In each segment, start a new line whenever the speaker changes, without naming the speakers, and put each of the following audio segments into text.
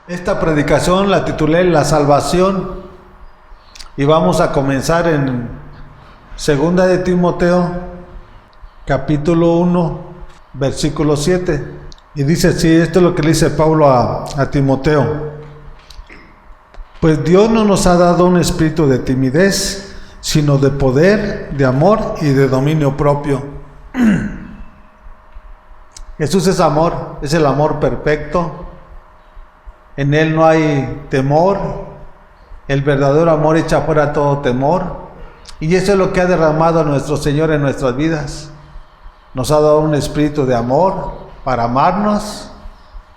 Esta predicación la titulé La Salvación y vamos a comenzar en 2 de Timoteo, capítulo 1, versículo 7. Y dice así, esto es lo que le dice Pablo a Timoteo. Pues Dios no nos ha dado un espíritu de timidez, sino de poder, de amor y de dominio propio. Jesús es amor, es el amor perfecto. En Él no hay temor. El verdadero amor echa fuera todo temor. Y eso es lo que ha derramado nuestro Señor en nuestras vidas. Nos ha dado un espíritu de amor para amarnos,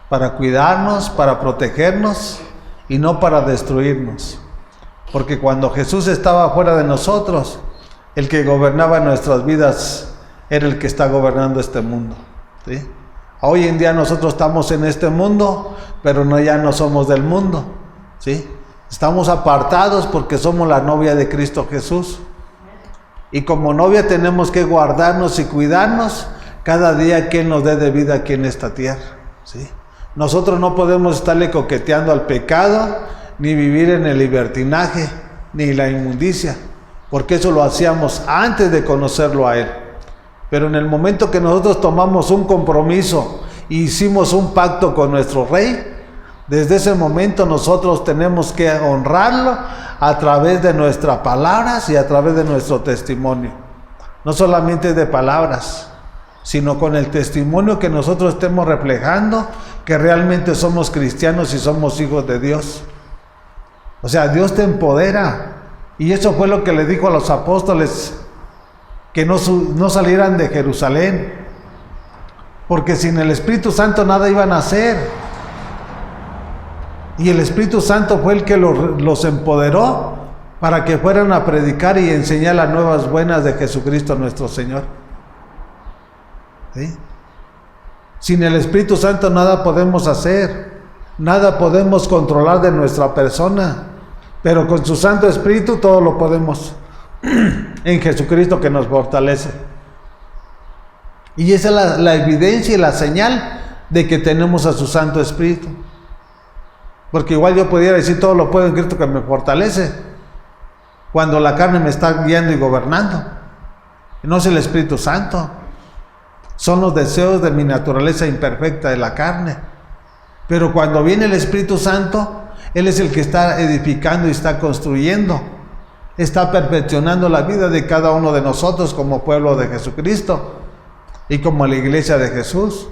para cuidarnos, para protegernos y no para destruirnos. Porque cuando Jesús estaba fuera de nosotros, el que gobernaba nuestras vidas era el que está gobernando este mundo, ¿sí? Hoy en día nosotros estamos en este mundo, pero ya no somos del mundo, ¿sí? Estamos apartados porque somos la novia de Cristo Jesús. Y como novia tenemos que guardarnos y cuidarnos cada día que Él nos dé de vida aquí en esta tierra, ¿sí? Nosotros no podemos estarle coqueteando al pecado, ni vivir en el libertinaje, ni la inmundicia, porque eso lo hacíamos antes de conocerlo a Él. Pero en el momento que nosotros tomamos un compromiso e hicimos un pacto con nuestro Rey, desde ese momento nosotros tenemos que honrarlo a través de nuestras palabras y a través de nuestro testimonio. No solamente de palabras, sino con el testimonio que nosotros estemos reflejando que realmente somos cristianos y somos hijos de Dios. O sea, Dios te empodera. Y eso fue lo que le dijo a los apóstoles, que no salieran de Jerusalén, porque sin el Espíritu Santo nada iban a hacer. Y el Espíritu Santo fue el que los empoderó para que fueran a predicar y enseñar las nuevas buenas de Jesucristo nuestro Señor, ¿sí? Sin el Espíritu Santo nada podemos hacer, nada podemos controlar de nuestra persona, pero con su Santo Espíritu todo lo podemos en Jesucristo que nos fortalece. Y esa es la evidencia y la señal de que tenemos a su Santo Espíritu. Porque igual yo pudiera decir todo lo puedo en Cristo que me fortalece, cuando la carne me está guiando y gobernando. No es el Espíritu Santo, son los deseos de mi naturaleza imperfecta de la carne. Pero cuando viene el Espíritu Santo, Él es el que está edificando y está construyendo, está perfeccionando la vida de cada uno de nosotros como pueblo de Jesucristo y como la iglesia de Jesús.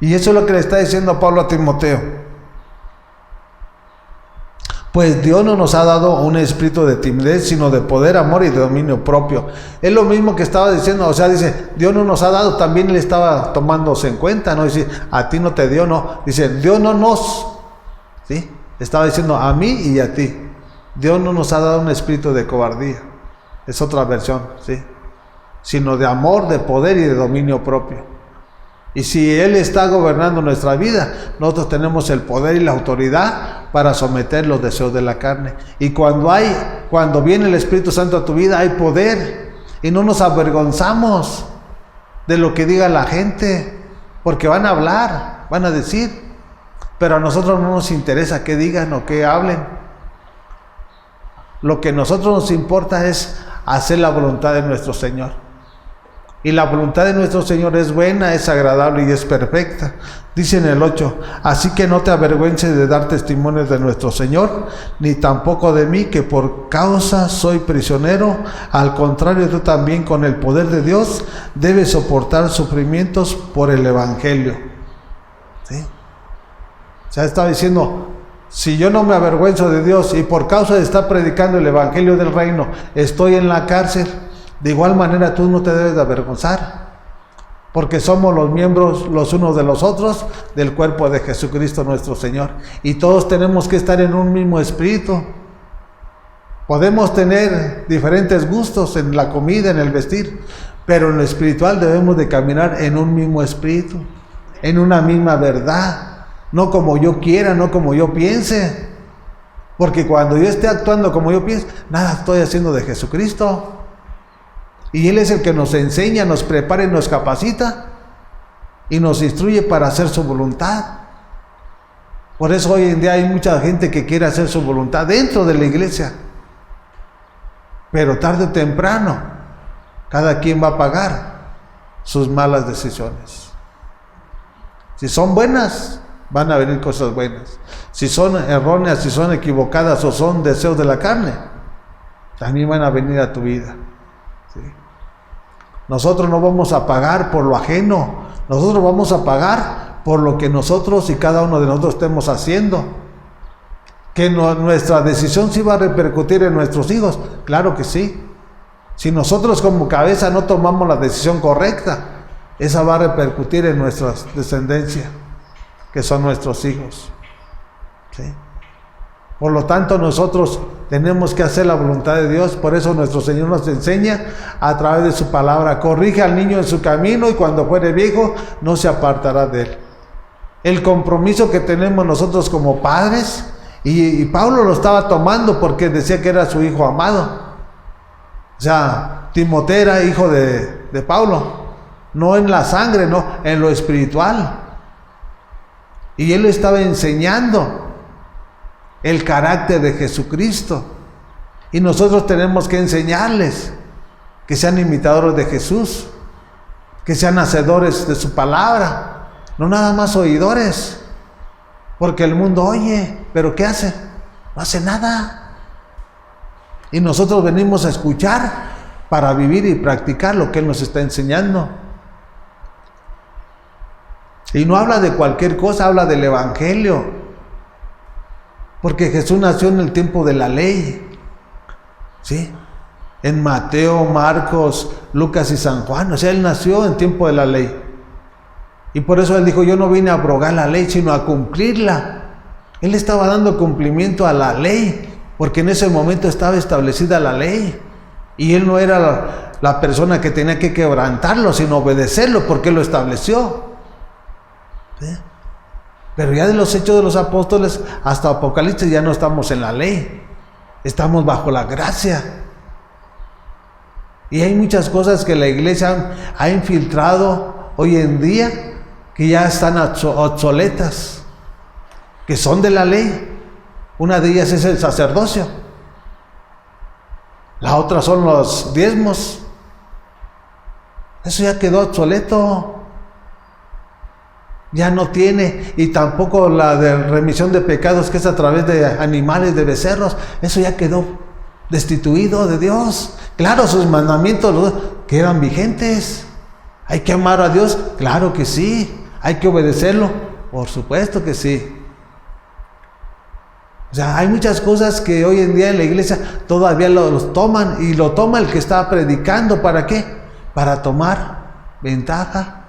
Y eso es lo que le está diciendo Pablo a Timoteo. Pues Dios no nos ha dado un espíritu de timidez, sino de poder, amor y de dominio propio. Es lo mismo que estaba diciendo, o sea, dice, Dios no nos ha dado, también Él estaba tomándose en cuenta, no dice, a ti no te dio, no, dice, Dios no nos, ¿sí? Estaba diciendo a mí y a ti. Dios no nos ha dado un espíritu de cobardía, es otra versión, ¿sí? Sino de amor, de poder y de dominio propio. Y si Él está gobernando nuestra vida, nosotros tenemos el poder y la autoridad para someter los deseos de la carne. Y cuando viene el Espíritu Santo a tu vida, hay poder. Y no nos avergonzamos de lo que diga la gente, porque van a hablar, van a decir. Pero a nosotros no nos interesa qué digan o qué hablen. Lo que a nosotros nos importa es hacer la voluntad de nuestro Señor. Y la voluntad de nuestro Señor es buena, es agradable y es perfecta. Dice en el 8, así que no te avergüences de dar testimonio de nuestro Señor, ni tampoco de mí, que por causa soy prisionero. Al contrario, tú también con el poder de Dios debes soportar sufrimientos por el Evangelio, ¿sí? O sea, estaba diciendo, si yo no me avergüenzo de Dios y por causa de estar predicando el Evangelio del Reino estoy en la cárcel, de igual manera tú no te debes de avergonzar, porque somos los miembros los unos de los otros del cuerpo de Jesucristo nuestro Señor, y todos tenemos que estar en un mismo espíritu. Podemos tener diferentes gustos en la comida, en el vestir, pero en lo espiritual debemos de caminar en un mismo espíritu, en una misma verdad, no como yo quiera, no como yo piense, porque cuando yo esté actuando como yo pienso, nada estoy haciendo de Jesucristo. Y Él es el que nos enseña, nos prepara y nos capacita y nos instruye para hacer su voluntad. Por eso hoy en día hay mucha gente que quiere hacer su voluntad dentro de la iglesia. Pero tarde o temprano, cada quien va a pagar sus malas decisiones. Si son buenas, van a venir cosas buenas. Si son erróneas, si son equivocadas o son deseos de la carne, también van a venir a tu vida. ¿Sí? Nosotros no vamos a pagar por lo ajeno, nosotros vamos a pagar por lo que nosotros y cada uno de nosotros estemos haciendo. Que nuestra decisión sí va a repercutir en nuestros hijos, claro que sí. Si nosotros como cabeza no tomamos la decisión correcta, esa va a repercutir en nuestra descendencia, que son nuestros hijos. ¿Sí? Por lo tanto, nosotros tenemos que hacer la voluntad de Dios. Por eso nuestro Señor nos enseña a través de su palabra: corrige al niño en su camino y cuando fuere viejo no se apartará de él. El compromiso que tenemos nosotros como padres, y Pablo lo estaba tomando porque decía que era su hijo amado. O sea, Timoteo era hijo de Pablo, no en la sangre, no, en lo espiritual. Y él le estaba enseñando el carácter de Jesucristo. Y nosotros tenemos que enseñarles que sean imitadores de Jesús, que sean hacedores de su palabra, no nada más oidores. Porque el mundo oye, pero ¿qué hace? No hace nada. Y nosotros venimos a escuchar para vivir y practicar lo que Él nos está enseñando. Y no habla de cualquier cosa, habla del Evangelio. Porque Jesús nació en el tiempo de la ley. ¿Sí? En Mateo, Marcos, Lucas y San Juan. O sea, Él nació en tiempo de la ley. Y por eso Él dijo: yo no vine a abrogar la ley, sino a cumplirla. Él estaba dando cumplimiento a la ley, porque en ese momento estaba establecida la ley. Y Él no era la persona que tenía que quebrantarlo, sino obedecerlo, porque Él lo estableció. ¿Sí? Pero ya de los Hechos de los Apóstoles hasta Apocalipsis ya no estamos en la ley, estamos bajo la gracia. Y hay muchas cosas que la iglesia ha infiltrado hoy en día que ya están obsoletas, que son de la ley. Una de ellas es el sacerdocio, la otra son los diezmos. Eso ya quedó obsoleto, ya no tiene. Y tampoco la de remisión de pecados, que es a través de animales, de becerros, eso ya quedó destituido de Dios. Claro, sus mandamientos que eran vigentes. ¿Hay que amar a Dios? Claro que sí. ¿Hay que obedecerlo? Por supuesto que sí. O sea, hay muchas cosas que hoy en día en la iglesia todavía los toman, y lo toma el que está predicando. ¿Para qué? Para tomar ventaja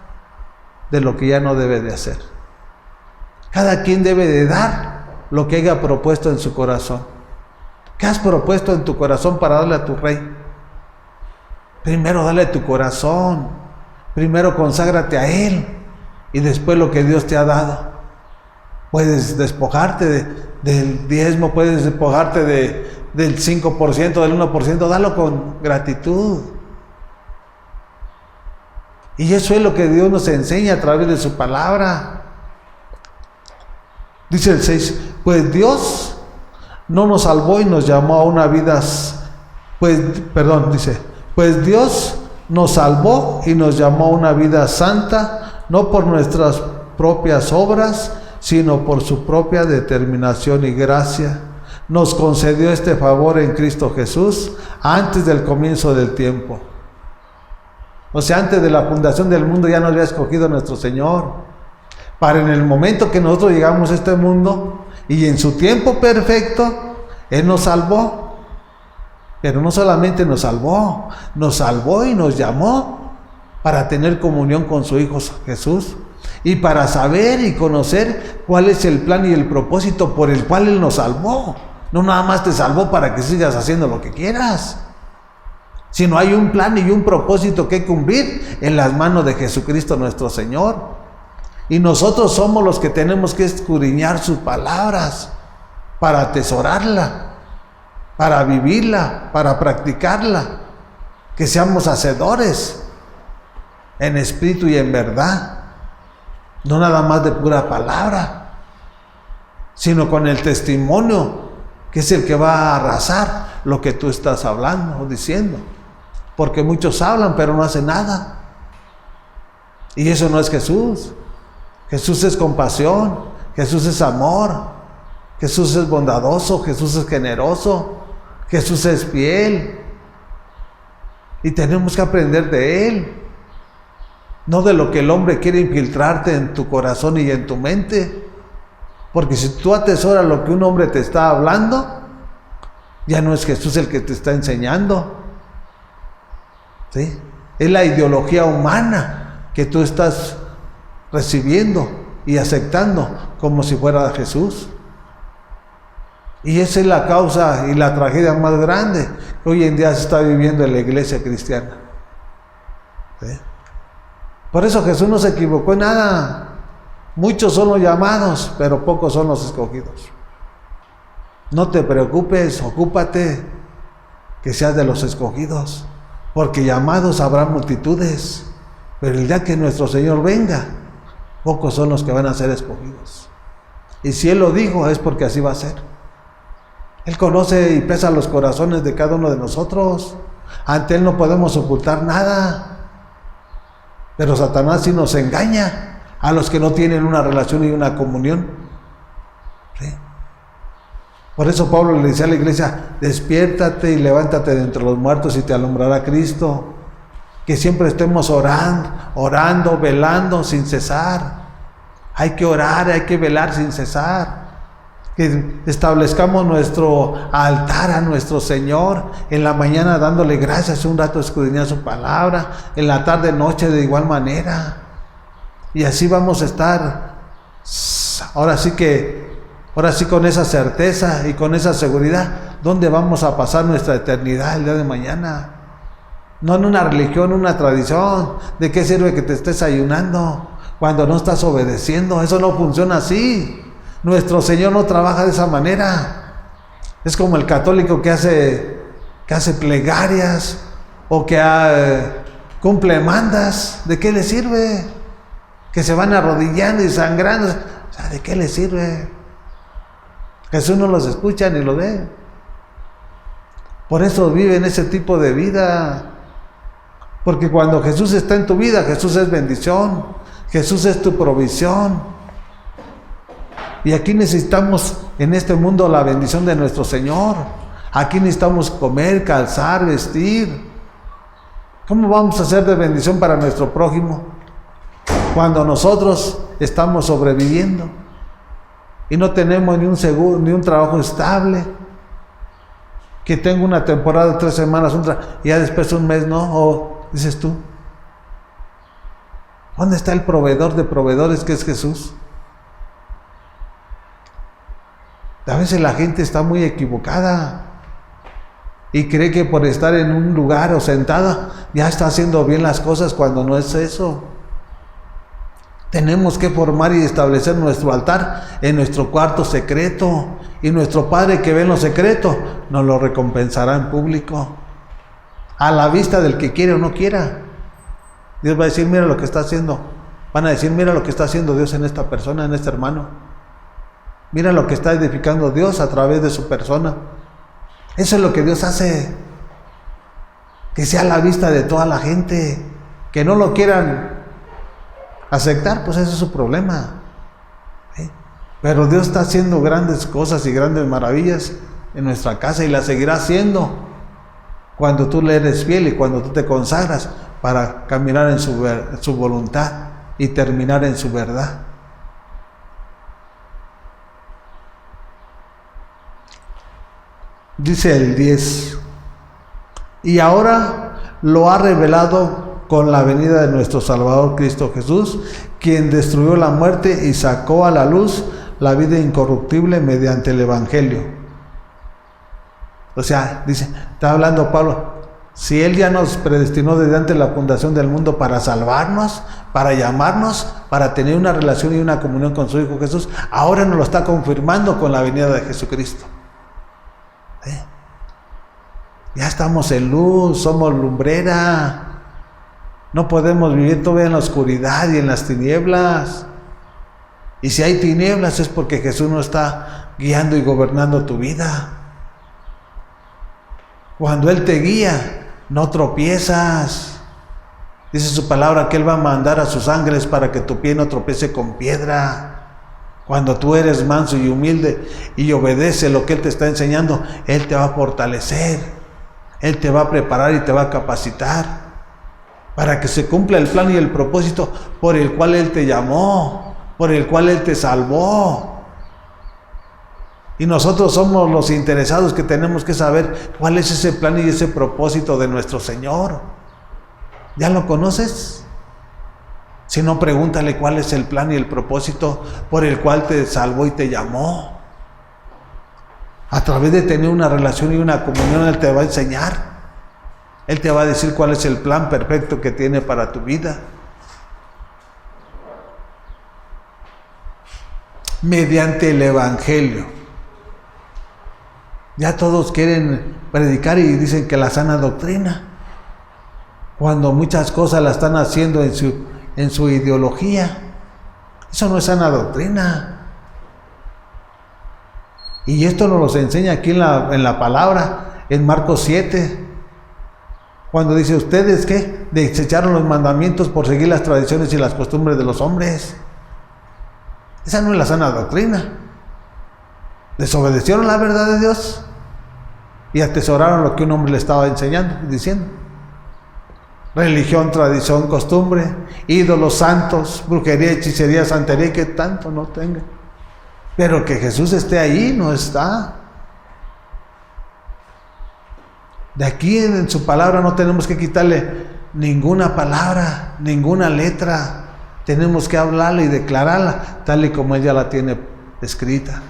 de lo que ya no debe de hacer. Cada quien debe de dar lo que haya propuesto en su corazón. ¿Qué has propuesto en tu corazón para darle a tu rey? Primero dale tu corazón, primero conságrate a Él, y después lo que Dios te ha dado. Puedes despojarte del diezmo, puedes despojarte del 5%, del 1%, dalo con gratitud. Y eso es lo que Dios nos enseña a través de su palabra. Dice el 6, pues Dios no nos salvó y nos llamó a una vida, pues Dios nos salvó y nos llamó a una vida santa, no por nuestras propias obras, sino por su propia determinación y gracia. Nos concedió este favor en Cristo Jesús antes del comienzo del tiempo. O sea, antes de la fundación del mundo ya nos había escogido nuestro Señor, para en el momento que nosotros llegamos a este mundo, y en su tiempo perfecto, Él nos salvó. Pero no solamente nos salvó y nos llamó para tener comunión con su Hijo Jesús, y para saber y conocer cuál es el plan y el propósito por el cual Él nos salvó. No nada más te salvó para que sigas haciendo lo que quieras, sino hay un plan y un propósito que cumplir en las manos de Jesucristo nuestro Señor. Y nosotros somos los que tenemos que escudriñar sus palabras para atesorarla, para vivirla, para practicarla, que seamos hacedores en espíritu y en verdad, no nada más de pura palabra. sino con el testimonio, que es el que va a arrasar lo que tú estás hablando o diciendo. Porque muchos hablan, pero no hacen nada. Y eso no es Jesús. Jesús es compasión, Jesús es amor, Jesús es bondadoso, Jesús es generoso, Jesús es fiel. Y tenemos que aprender de Él, no de lo que el hombre quiere infiltrarte en tu corazón y en tu mente. Porque si tú atesoras lo que un hombre te está hablando, ya no es Jesús el que te está enseñando, ¿sí? Es la ideología humana que tú estás recibiendo y aceptando como si fuera Jesús. Y esa es la causa y la tragedia más grande que hoy en día se está viviendo en la iglesia cristiana, ¿sí? Por eso Jesús no se equivocó en nada. Muchos son los llamados, pero pocos son los escogidos. No te preocupes, ocúpate que seas de los escogidos, porque llamados habrá multitudes, pero el día que nuestro Señor venga, pocos son los que van a ser escogidos. Y si Él lo dijo, es porque así va a ser. Él conoce y pesa los corazones de cada uno de nosotros. Ante Él no podemos ocultar nada. Pero Satanás sí nos engaña a los que no tienen una relación y una comunión, ¿sí? Por eso Pablo le decía a la iglesia: despiértate y levántate de entre los muertos y te alumbrará Cristo. Que siempre estemos orando, velando sin cesar. Hay que orar, hay que velar sin cesar. Que establezcamos nuestro altar a nuestro Señor, en la mañana dándole gracias, un rato escudriñar su palabra, en la tarde, noche de igual manera. Y así vamos a estar, ahora sí con esa certeza y con esa seguridad, ¿dónde vamos a pasar nuestra eternidad el día de mañana? No en una religión, una tradición. ¿De qué sirve que te estés ayunando cuando no estás obedeciendo? Eso no funciona así. Nuestro Señor no trabaja de esa manera. Es como el católico que hace plegarias o que cumple mandas. ¿De qué le sirve? Que se van arrodillando y sangrando. O sea, ¿de qué le sirve? Jesús no los escucha ni lo ve. Por eso viven ese tipo de vida. Porque cuando Jesús está en tu vida, Jesús es bendición. Jesús es tu provisión. Y aquí necesitamos en este mundo la bendición de nuestro Señor. Aquí necesitamos comer, calzar, vestir. ¿Cómo vamos a ser de bendición para nuestro prójimo cuando nosotros estamos sobreviviendo y no tenemos ni un seguro, ni un trabajo estable? Que tengo una temporada de 3 semanas, y ya después un mes no. O dices tú, ¿dónde está el proveedor de proveedores que es Jesús? A veces la gente está muy equivocada y cree que por estar en un lugar o sentada ya está haciendo bien las cosas, cuando no es eso. Tenemos que formar y establecer nuestro altar en nuestro cuarto secreto, y nuestro Padre que ve en lo secreto nos lo recompensará en público, a la vista del que quiere o no quiera. Dios va a decir: mira lo que está haciendo. Van a decir: mira lo que está haciendo Dios en esta persona, en este hermano. Mira lo que está edificando Dios a través de su persona. Eso es lo que Dios hace. Que sea a la vista de toda la gente. Que no lo quieran aceptar, pues ese es su problema, ¿sí? Pero Dios está haciendo grandes cosas y grandes maravillas en nuestra casa, y las seguirá haciendo cuando tú le eres fiel y cuando tú te consagras para caminar en su voluntad y terminar en su verdad. Dice el 10: y ahora lo ha revelado con la venida de nuestro Salvador Cristo Jesús, quien destruyó la muerte y sacó a la luz la vida incorruptible mediante el Evangelio. O sea, dice, está hablando Pablo, si Él ya nos predestinó desde antes de la fundación del mundo para salvarnos, para llamarnos, para tener una relación y una comunión con su Hijo Jesús, ahora nos lo está confirmando con la venida de Jesucristo. Ya estamos en luz, somos lumbrera. No podemos vivir todavía en la oscuridad y en las tinieblas. Y si hay tinieblas es porque Jesús no está guiando y gobernando tu vida. Cuando Él te guía, no tropiezas. Dice su palabra que Él va a mandar a sus ángeles para que tu pie no tropiece con piedra. Cuando tú eres manso y humilde y obedece lo que Él te está enseñando, Él te va a fortalecer. Él te va a preparar y te va a capacitar para que se cumpla el plan y el propósito por el cual Él te llamó, por el cual Él te salvó. Y nosotros somos los interesados que tenemos que saber cuál es ese plan y ese propósito de nuestro Señor. ¿Ya lo conoces? Si no, pregúntale cuál es el plan y el propósito por el cual te salvó y te llamó. A través de tener una relación y una comunión, Él te va a enseñar. Él te va a decir cuál es el plan perfecto que tiene para tu vida. Mediante el Evangelio. Ya todos quieren predicar y dicen que la sana doctrina, cuando muchas cosas la están haciendo en su ideología. Eso no es sana doctrina. Y esto nos lo enseña aquí en la palabra, en Marcos 7, cuando dice: ¿ustedes qué? Desecharon los mandamientos por seguir las tradiciones y las costumbres de los hombres. Esa no es la sana doctrina. Desobedecieron la verdad de Dios y atesoraron lo que un hombre le estaba enseñando y diciendo. Religión, tradición, costumbre, ídolos, santos, brujería, hechicería, santería, que tanto no tenga. Pero que Jesús esté ahí, no está. De aquí en su palabra no tenemos que quitarle ninguna palabra, ninguna letra. Tenemos que hablarla y declararla tal y como ella la tiene escrita.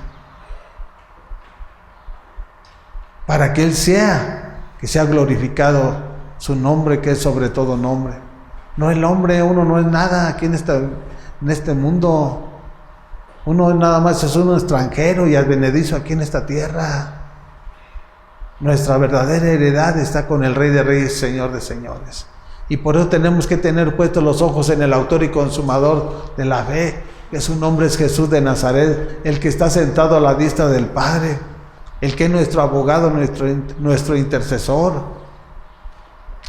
Para que Él que sea glorificado su nombre, que es sobre todo nombre. No el hombre, uno no es nada aquí en este mundo. Uno nada más es un extranjero y advenedizo aquí en esta tierra. Nuestra verdadera heredad está con el Rey de Reyes, Señor de Señores. Y por eso tenemos que tener puestos los ojos en el autor y consumador de la fe, que su nombre es Jesús de Nazaret, el que está sentado a la diestra del Padre, el que es nuestro abogado, nuestro intercesor.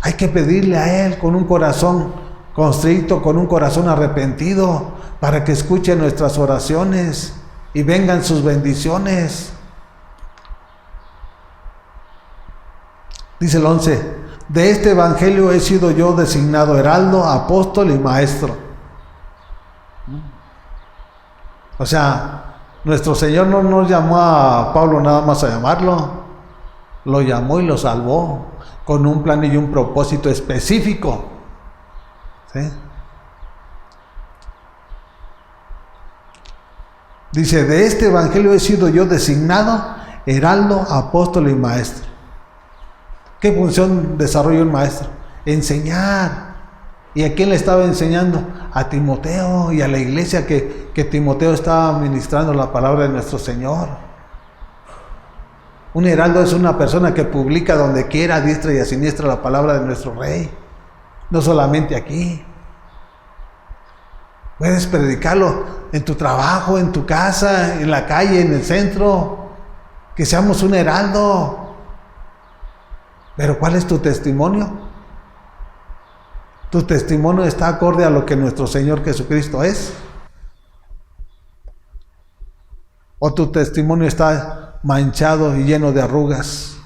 Hay que pedirle a Él con un corazón constricto, con un corazón arrepentido, para que escuche nuestras oraciones y vengan sus bendiciones. Dice el 11: de este evangelio he sido yo designado heraldo, apóstol y maestro. O sea, nuestro Señor no nos llamó a Pablo nada más a llamarlo, lo llamó y lo salvó con un plan y un propósito específico. ¿Sí? Dice: de este evangelio he sido yo designado heraldo, apóstol y maestro. ¿Qué función desarrolla un maestro? Enseñar. ¿Y a quién le estaba enseñando? A Timoteo y a la iglesia que Timoteo estaba ministrando la palabra de nuestro Señor. Un heraldo es una persona que publica donde quiera, a diestra y a siniestra, la palabra de nuestro Rey. No solamente aquí. Puedes predicarlo en tu trabajo, en tu casa, en la calle, en el centro. Que seamos un heraldo. Pero ¿cuál es tu testimonio? ¿Tu testimonio está acorde a lo que nuestro Señor Jesucristo es? ¿O tu testimonio está manchado y lleno de arrugas?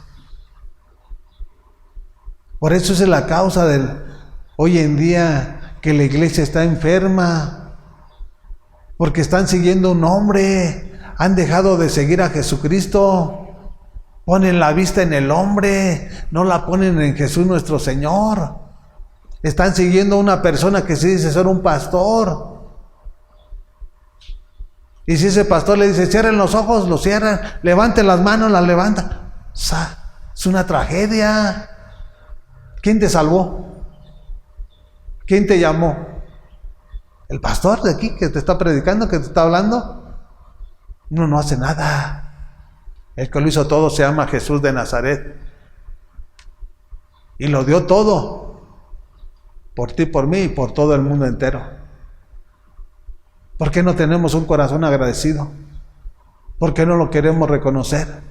Por eso es la causa hoy en día que la iglesia está enferma, porque están siguiendo un hombre, han dejado de seguir a Jesucristo. Ponen la vista en el hombre, no la ponen en Jesús nuestro Señor. Están siguiendo a una persona que se dice ser un pastor. Y si ese pastor le dice: cierren los ojos, los cierran, levanten las manos, las levantan. Es una tragedia. ¿Quién te salvó? ¿Quién te llamó? ¿El pastor de aquí que te está predicando, que te está hablando? Uno no hace nada. El que lo hizo todo se llama Jesús de Nazaret. Y lo dio todo. Por ti, por mí y por todo el mundo entero. ¿Por qué no tenemos un corazón agradecido? ¿Por qué no lo queremos reconocer?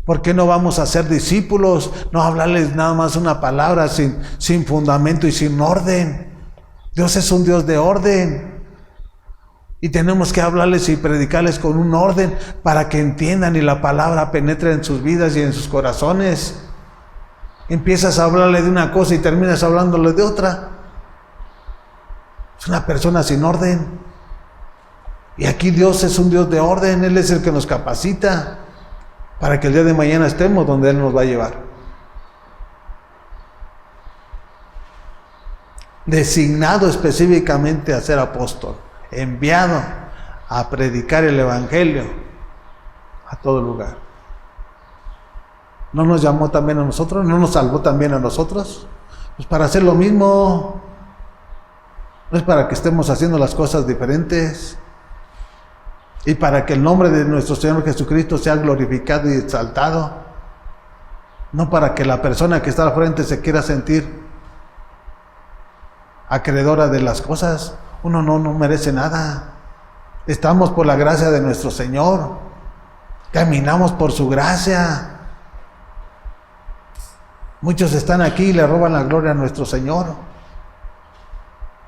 ¿Por qué no vamos a ser discípulos? No hablarles nada más una palabra sin fundamento y sin orden. Dios es un Dios de orden. Y tenemos que hablarles y predicarles con un orden para que entiendan y la palabra penetre en sus vidas y en sus corazones. Empiezas a hablarle de una cosa y terminas hablándole de otra. Es una persona sin orden. Y aquí Dios es un Dios de orden. Él es el que nos capacita para que el día de mañana estemos donde Él nos va a llevar. Designado específicamente a ser apóstol, enviado a predicar el evangelio a todo lugar. ¿No nos llamó también a nosotros? ¿No nos salvó también a nosotros? Pues para hacer lo mismo. No es para que estemos haciendo las cosas diferentes. Y para que el nombre de nuestro Señor Jesucristo sea glorificado y exaltado. No para que la persona que está al frente se quiera sentir acreedora de las cosas. Uno no merece nada. Estamos por la gracia de nuestro Señor. Caminamos por su gracia. Muchos están aquí y le roban la gloria a nuestro Señor,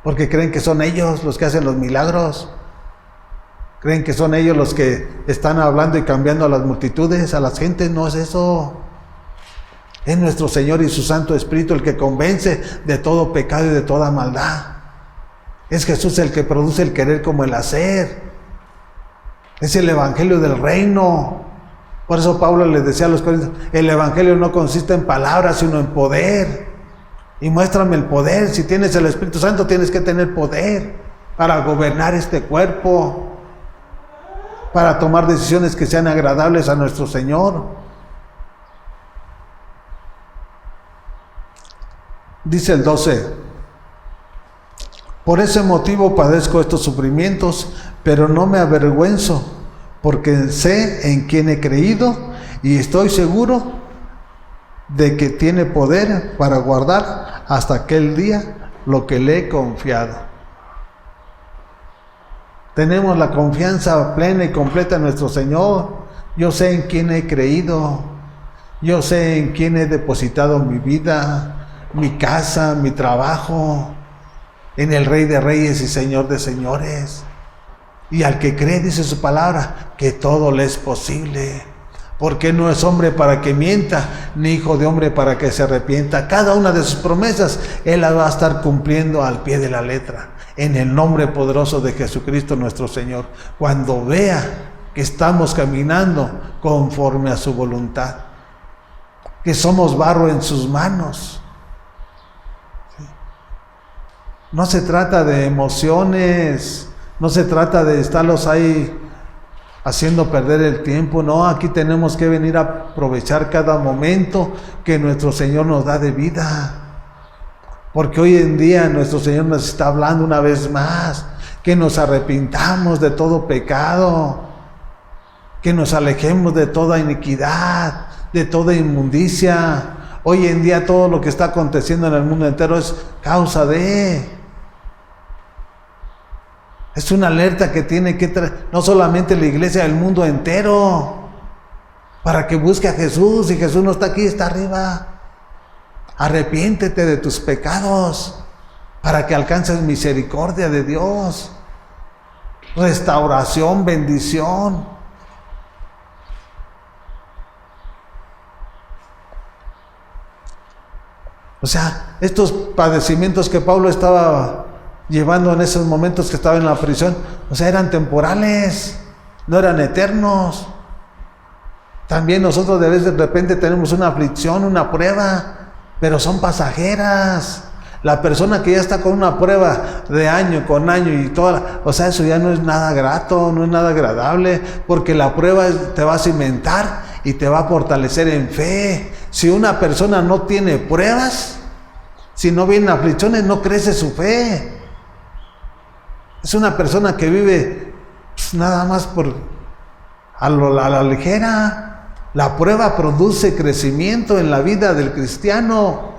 porque creen que son ellos los que hacen los milagros. Creen que son ellos los que están hablando y cambiando a las multitudes, a las gentes. No es eso. Es nuestro Señor y su Santo Espíritu el que convence de todo pecado y de toda maldad. Es Jesús el que produce el querer como el hacer. Es el evangelio del reino. Por eso Pablo les decía a los corintios, el evangelio no consiste en palabras, sino en poder. Y muéstrame el poder. Si tienes el Espíritu Santo, tienes que tener poder para gobernar este cuerpo, para tomar decisiones que sean agradables a nuestro Señor. Dice el 12, por ese motivo padezco estos sufrimientos, pero no me avergüenzo, porque sé en quién he creído y estoy seguro de que tiene poder para guardar hasta aquel día lo que le he confiado. Tenemos la confianza plena y completa en nuestro Señor. Yo sé en quién he creído. Yo sé en quién he depositado mi vida, mi casa, mi trabajo, en el Rey de Reyes y Señor de Señores. Y al que cree, dice su palabra, que todo le es posible. Porque no es hombre para que mienta, ni hijo de hombre para que se arrepienta. Cada una de sus promesas, Él las va a estar cumpliendo al pie de la letra. En el nombre poderoso de Jesucristo nuestro Señor. Cuando vea que estamos caminando conforme a su voluntad. Que somos barro en sus manos. No se trata de emociones. No se trata de estarlos ahí haciendo perder el tiempo. No, aquí tenemos que venir a aprovechar cada momento que nuestro Señor nos da de vida. Porque hoy en día nuestro Señor nos está hablando una vez más, que nos arrepintamos de todo pecado, que nos alejemos de toda iniquidad, de toda inmundicia. Hoy en día todo lo que está aconteciendo en el mundo entero es causa de... Es una alerta que tiene que traer, no solamente la iglesia, el mundo entero, para que busque a Jesús. Y Jesús no está aquí, está arriba. Arrepiéntete de tus pecados, para que alcances misericordia de Dios, restauración, bendición. O sea, estos padecimientos que Pablo estaba llevando en esos momentos que estaba en la prisión, o sea, eran temporales, no eran eternos. También nosotros de repente tenemos una aflicción, una prueba, pero son pasajeras. La persona que ya está con una prueba de año con año y toda, o sea, eso ya no es nada grato, no es nada agradable, porque la prueba te va a cimentar y te va a fortalecer en fe. Si una persona no tiene pruebas, si no vienen aflicciones, no crece su fe. Es una persona que vive nada más a la ligera. La prueba produce crecimiento en la vida del cristiano.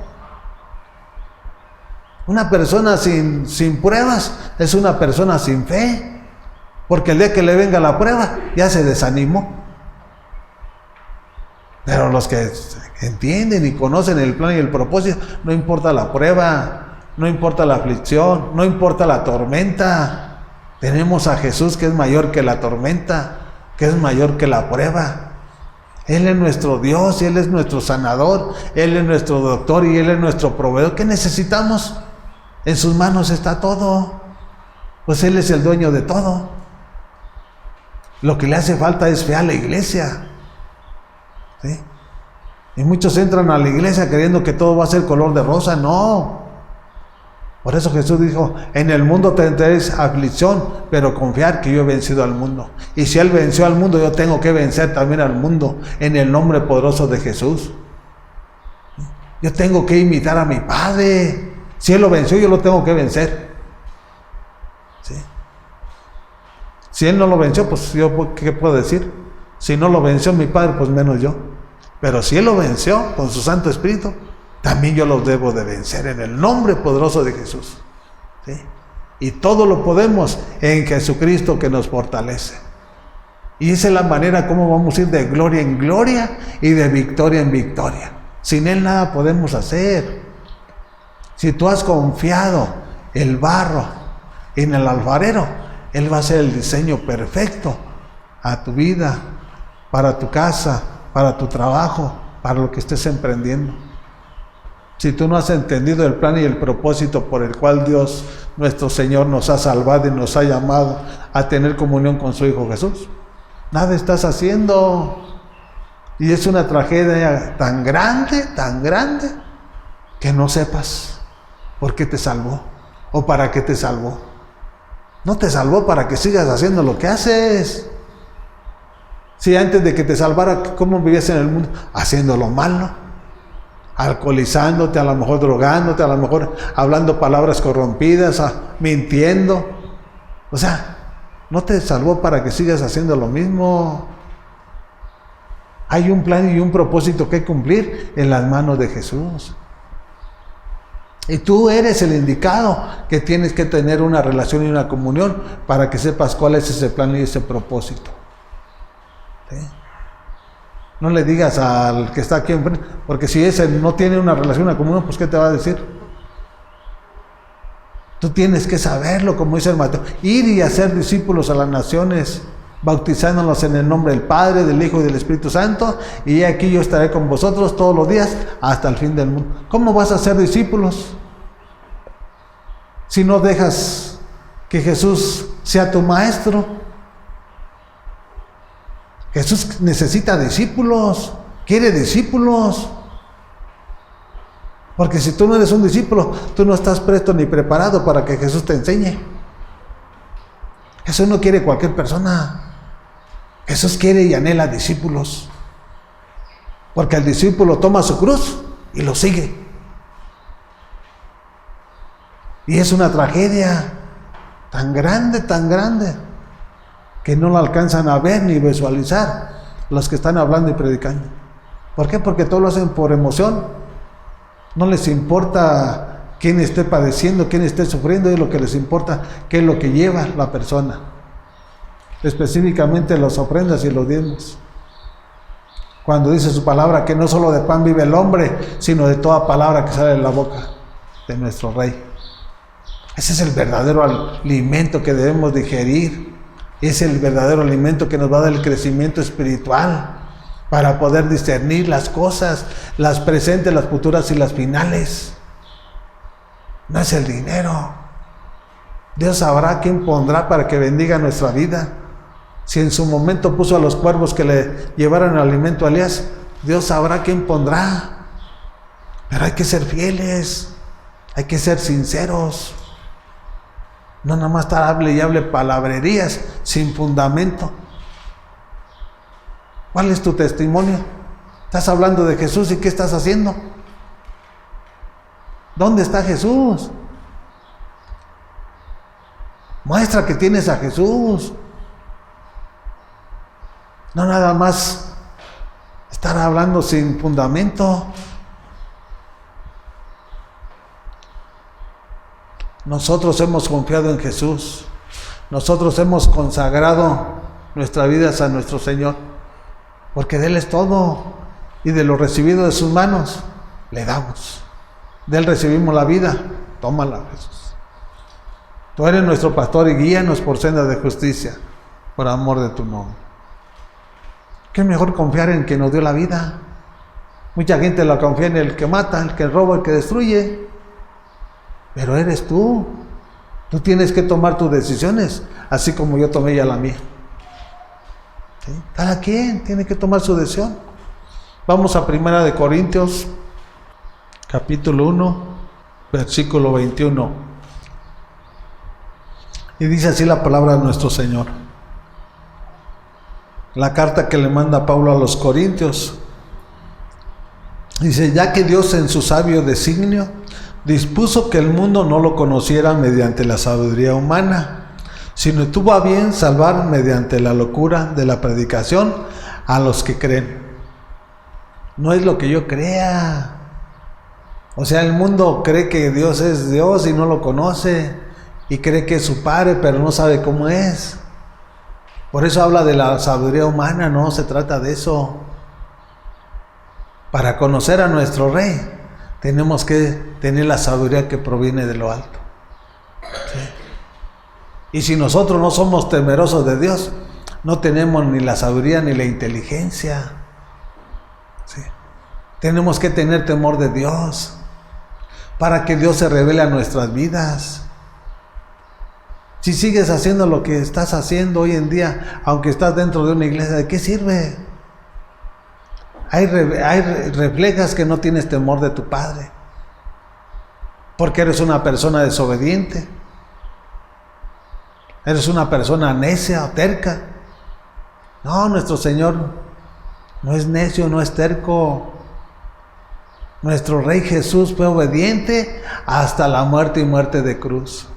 Una persona sin pruebas es una persona sin fe, porque el día que le venga la prueba ya se desanimó. Pero los que entienden y conocen el plan y el propósito, no importa la prueba, no importa la aflicción, no importa la tormenta. Tenemos a Jesús que es mayor que la tormenta, que es mayor que la prueba. Él es nuestro Dios, Él es nuestro sanador, Él es nuestro doctor y Él es nuestro proveedor. ¿Qué necesitamos? En sus manos está todo. Pues Él es el dueño de todo. Lo que le hace falta es fe a la iglesia. ¿Sí? Y muchos entran a la iglesia creyendo que todo va a ser color de rosa. No. Por eso Jesús dijo, en el mundo tendréis aflicción, pero confiar que yo he vencido al mundo. Y si Él venció al mundo, yo tengo que vencer también al mundo, en el nombre poderoso de Jesús. Yo tengo que imitar a mi Padre. Si Él lo venció, yo lo tengo que vencer. ¿Sí? Si Él no lo venció, pues yo, ¿qué puedo decir? Si no lo venció mi Padre, pues menos yo. Pero si Él lo venció con su Santo Espíritu, también yo los debo de vencer en el nombre poderoso de Jesús. ¿Sí? Y todo lo podemos en Jesucristo que nos fortalece. Y esa es la manera como vamos a ir de gloria en gloria y de victoria en victoria. Sin Él nada podemos hacer. Si tú has confiado el barro en el alfarero, Él va a hacer el diseño perfecto a tu vida, para tu casa, para tu trabajo, para lo que estés emprendiendo. Si tú no has entendido el plan y el propósito por el cual Dios, nuestro Señor, nos ha salvado y nos ha llamado a tener comunión con su Hijo Jesús, nada estás haciendo. Y es una tragedia tan grande, que no sepas por qué te salvó o para qué te salvó. No te salvó para que sigas haciendo lo que haces. Si antes de que te salvara, ¿cómo vivías en el mundo? Haciendo lo malo. Alcoholizándote, a lo mejor drogándote, a lo mejor hablando palabras corrompidas, mintiendo. O sea, no te salvó para que sigas haciendo lo mismo. Hay un plan y un propósito que cumplir en las manos de Jesús. Y tú eres el indicado que tienes que tener una relación y una comunión para que sepas cuál es ese plan y ese propósito. ¿Sí? No le digas al que está aquí enfrente, porque si ese no tiene una relación, una comunión, pues ¿qué te va a decir? Tú tienes que saberlo, como dice el Mateo, ir y hacer discípulos a las naciones, bautizándolos en el nombre del Padre, del Hijo y del Espíritu Santo, y aquí yo estaré con vosotros todos los días hasta el fin del mundo. ¿Cómo vas a ser discípulos si no dejas que Jesús sea tu maestro? Jesús necesita discípulos, quiere discípulos. Porque si tú no eres un discípulo, tú no estás presto ni preparado para que Jesús te enseñe. Jesús no quiere cualquier persona. Jesús quiere y anhela discípulos. Porque el discípulo toma su cruz y lo sigue. Y es una tragedia tan grande, que no la alcanzan a ver ni visualizar los que están hablando y predicando. ¿Por qué? Porque todos lo hacen por emoción. No les importa quién esté padeciendo, quién esté sufriendo, y lo que les importa qué es lo que lleva la persona. Específicamente las ofrendas y los diezmos. Cuando dice su palabra que no solo de pan vive el hombre, sino de toda palabra que sale de la boca de nuestro Rey. Ese es el verdadero alimento que debemos digerir. Es el verdadero alimento que nos va a dar el crecimiento espiritual para poder discernir las cosas, las presentes, las futuras y las finales. No es el dinero. Dios sabrá quién pondrá para que bendiga nuestra vida. Si en su momento puso a los cuervos que le llevaran el alimento a Elías, Dios sabrá quién pondrá. Pero hay que ser fieles, hay que ser sinceros. No nada más estar hable y hable palabrerías sin fundamento. ¿Cuál es tu testimonio? Estás hablando de Jesús y ¿qué estás haciendo? ¿Dónde está Jesús? Muestra que tienes a Jesús. No nada más estar hablando sin fundamento. Nosotros hemos confiado en Jesús. Nosotros hemos consagrado nuestras vidas a nuestro Señor. Porque de Él es todo. Y de lo recibido de sus manos, le damos. De Él recibimos la vida. Tómala, Jesús. Tú eres nuestro pastor y guíanos por sendas de justicia, por amor de tu nombre. ¿Qué mejor confiar en quien nos dio la vida? Mucha gente la confía en el que mata, el que roba, el que destruye. Pero eres tú. Tú tienes que tomar tus decisiones, así como yo tomé ya la mía. ¿Sí? Cada quien tiene que tomar su decisión. Vamos a 1 Corintios, capítulo 1, versículo 21. Y dice así la palabra de nuestro Señor. La carta que le manda Pablo a los Corintios. Dice, ya que Dios en su sabio designio dispuso que el mundo no lo conociera mediante la sabiduría humana, sino tuvo a bien salvar mediante la locura de la predicación a los que creen. No es lo que yo crea. O sea, el mundo cree que Dios es Dios y no lo conoce, y cree que es su Padre, pero no sabe cómo es. Por eso habla de la sabiduría humana, no se trata de eso. Para conocer a nuestro Rey, tenemos que tener la sabiduría que proviene de lo alto. ¿Sí? Y si nosotros no somos temerosos de Dios, no tenemos ni la sabiduría ni la inteligencia. ¿Sí? Tenemos que tener temor de Dios, para que Dios se revele a nuestras vidas. Si sigues haciendo lo que estás haciendo hoy en día, aunque estás dentro de una iglesia, ¿de qué sirve? Reflejas que no tienes temor de tu Padre, porque eres una persona desobediente, eres una persona necia o terca. No, nuestro Señor no es necio, no es terco. Nuestro Rey Jesús fue obediente hasta la muerte y muerte de cruz.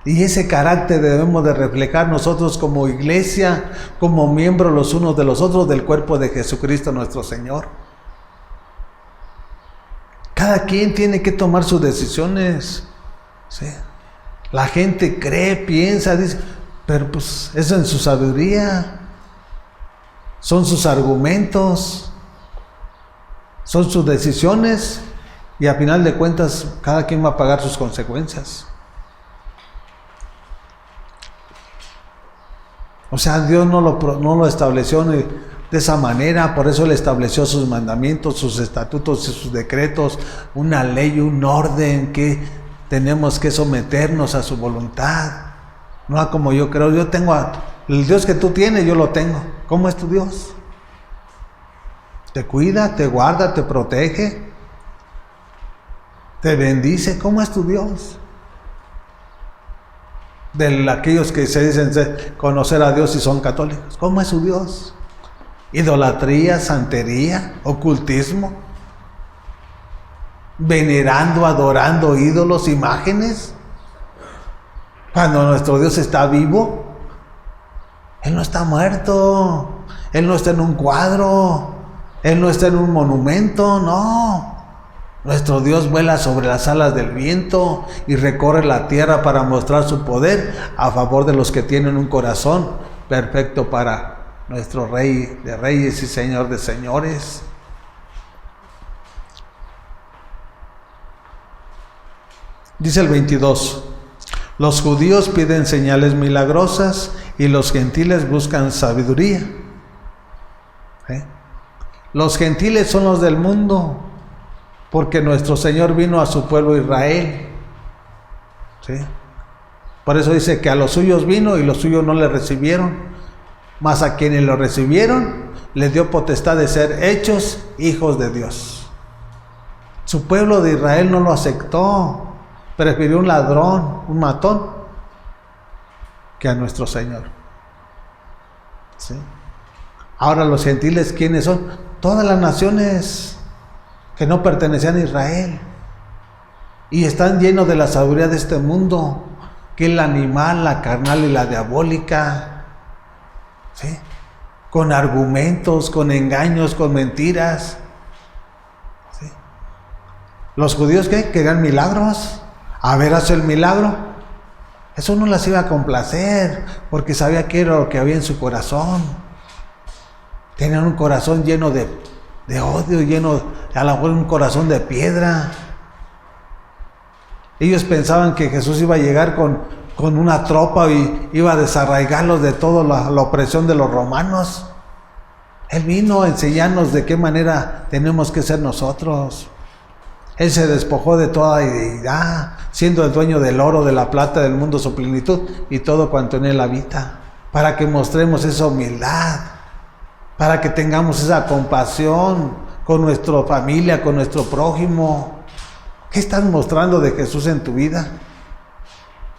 Y ese carácter debemos de reflejar nosotros como iglesia, como miembros los unos de los otros del cuerpo de Jesucristo nuestro Señor. Cada quien tiene que tomar sus decisiones. ¿Sí? La gente cree, piensa, dice, pero pues eso en su sabiduría. Son sus argumentos, son sus decisiones, y a final de cuentas cada quien va a pagar sus consecuencias. O sea, Dios no lo estableció de esa manera, por eso Él estableció sus mandamientos, sus estatutos y sus decretos, una ley, un orden que tenemos que someternos a su voluntad. No como yo creo, yo tengo el Dios que tú tienes, yo lo tengo. ¿Cómo es tu Dios? Te cuida, te guarda, te protege, te bendice. ¿Cómo es tu Dios? De aquellos que se dicen conocer a Dios y son católicos, ¿cómo es su Dios? Idolatría, santería, ocultismo, venerando, adorando ídolos, imágenes, cuando nuestro Dios está vivo. Él no está muerto, Él no está en un cuadro, Él no está en un monumento, no. Nuestro Dios vuela sobre las alas del viento y recorre la tierra para mostrar su poder a favor de los que tienen un corazón perfecto para nuestro Rey de Reyes y Señor de Señores. Dice el 22, los judíos piden señales milagrosas y los gentiles buscan sabiduría. Los gentiles son los del mundo, porque nuestro Señor vino a su pueblo Israel. ¿Sí? Por eso dice que a los suyos vino y los suyos no le recibieron, mas a quienes lo recibieron les dio potestad de ser hechos hijos de Dios. Su pueblo de Israel no lo aceptó, prefirió un ladrón, un matón, que a nuestro Señor. ¿Sí? Ahora los gentiles, ¿quiénes son? Todas las naciones que no pertenecían a Israel y están llenos de la sabiduría de este mundo, que es la animal, la carnal y la diabólica. ¿Sí? Con argumentos, con engaños, con mentiras. ¿Sí? Los judíos, ¿qué? Querían milagros. a ver hacer el milagro, eso no las iba a complacer, porque sabía que era lo que había en su corazón. Tenían un corazón lleno de odio, lleno, a lo mejor un corazón de piedra. Ellos pensaban que Jesús iba a llegar con una tropa y iba a desarraigarlos de toda la opresión de los romanos. Él vino a enseñarnos de qué manera tenemos que ser nosotros. Él se despojó de toda deidad, siendo el dueño del oro, de la plata, del mundo, su plenitud y todo cuanto en él habita, para que mostremos esa humildad, para que tengamos esa compasión con nuestra familia, con nuestro prójimo. ¿Qué estás mostrando de Jesús en tu vida?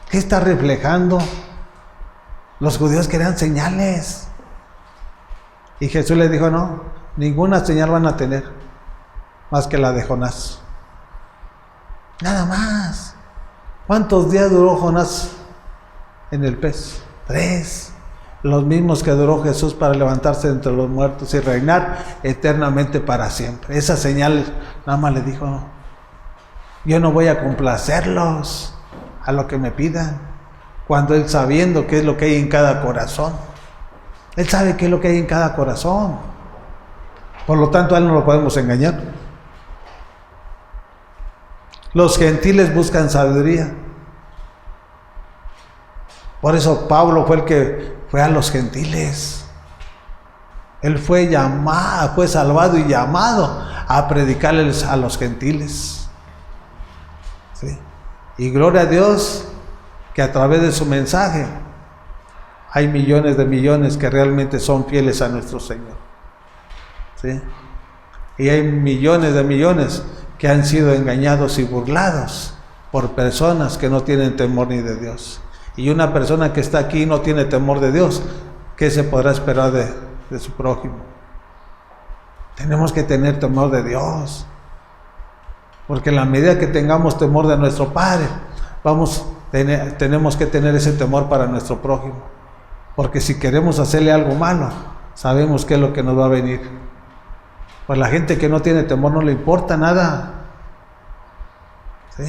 ¿Qué estás reflejando? Los judíos querían señales. Y Jesús les dijo, no, ninguna señal van a tener, más que la de Jonás. Nada más. ¿Cuántos días duró Jonás en el pez? 3. Los mismos que duró Jesús para levantarse entre los muertos y reinar eternamente para siempre. Esas señales nada más le dijo, no, yo no voy a complacerlos a lo que me pidan, cuando Él, sabiendo qué es lo que hay en cada corazón, Él sabe qué es lo que hay en cada corazón. Por lo tanto, a Él no lo podemos engañar. Los gentiles buscan sabiduría. Por eso Pablo fue el que fue a los gentiles. Él fue llamado, fue salvado y llamado a predicarles a los gentiles. ¿Sí? Y gloria a Dios que a través de su mensaje hay millones de millones que realmente son fieles a nuestro Señor. ¿Sí? Y hay millones de millones que han sido engañados y burlados por personas que no tienen temor ni de Dios. Y una persona que está aquí y no tiene temor de Dios, ¿qué se podrá esperar de su prójimo? Tenemos que tener temor de Dios, porque en la medida que tengamos temor de nuestro Padre, tenemos que tener ese temor para nuestro prójimo, porque si queremos hacerle algo malo, sabemos qué es lo que nos va a venir. Pues la gente que no tiene temor no le importa nada. ¿Sí?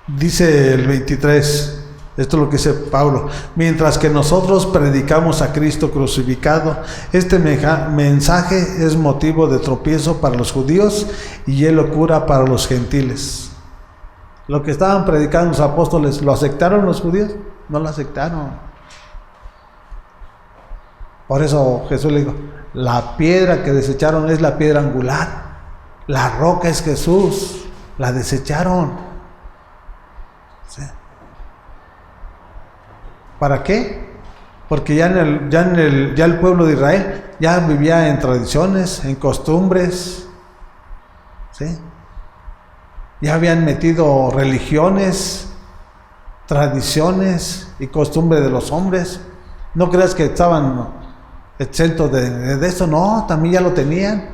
Dice el 23, esto es lo que dice Pablo: mientras que nosotros predicamos a Cristo crucificado, este mensaje es motivo de tropiezo para los judíos y es locura para los gentiles. Lo que estaban predicando los apóstoles, ¿lo aceptaron los judíos? No lo aceptaron. Por eso Jesús le dijo, la piedra que desecharon es la piedra angular, la roca es Jesús, la desecharon. ¿Sí? ¿Para qué? Porque ya el pueblo de Israel ya vivía en tradiciones, en costumbres, ¿sí? Ya habían metido religiones, tradiciones y costumbres de los hombres. No creas que estaban exentos de eso, no, también ya lo tenían.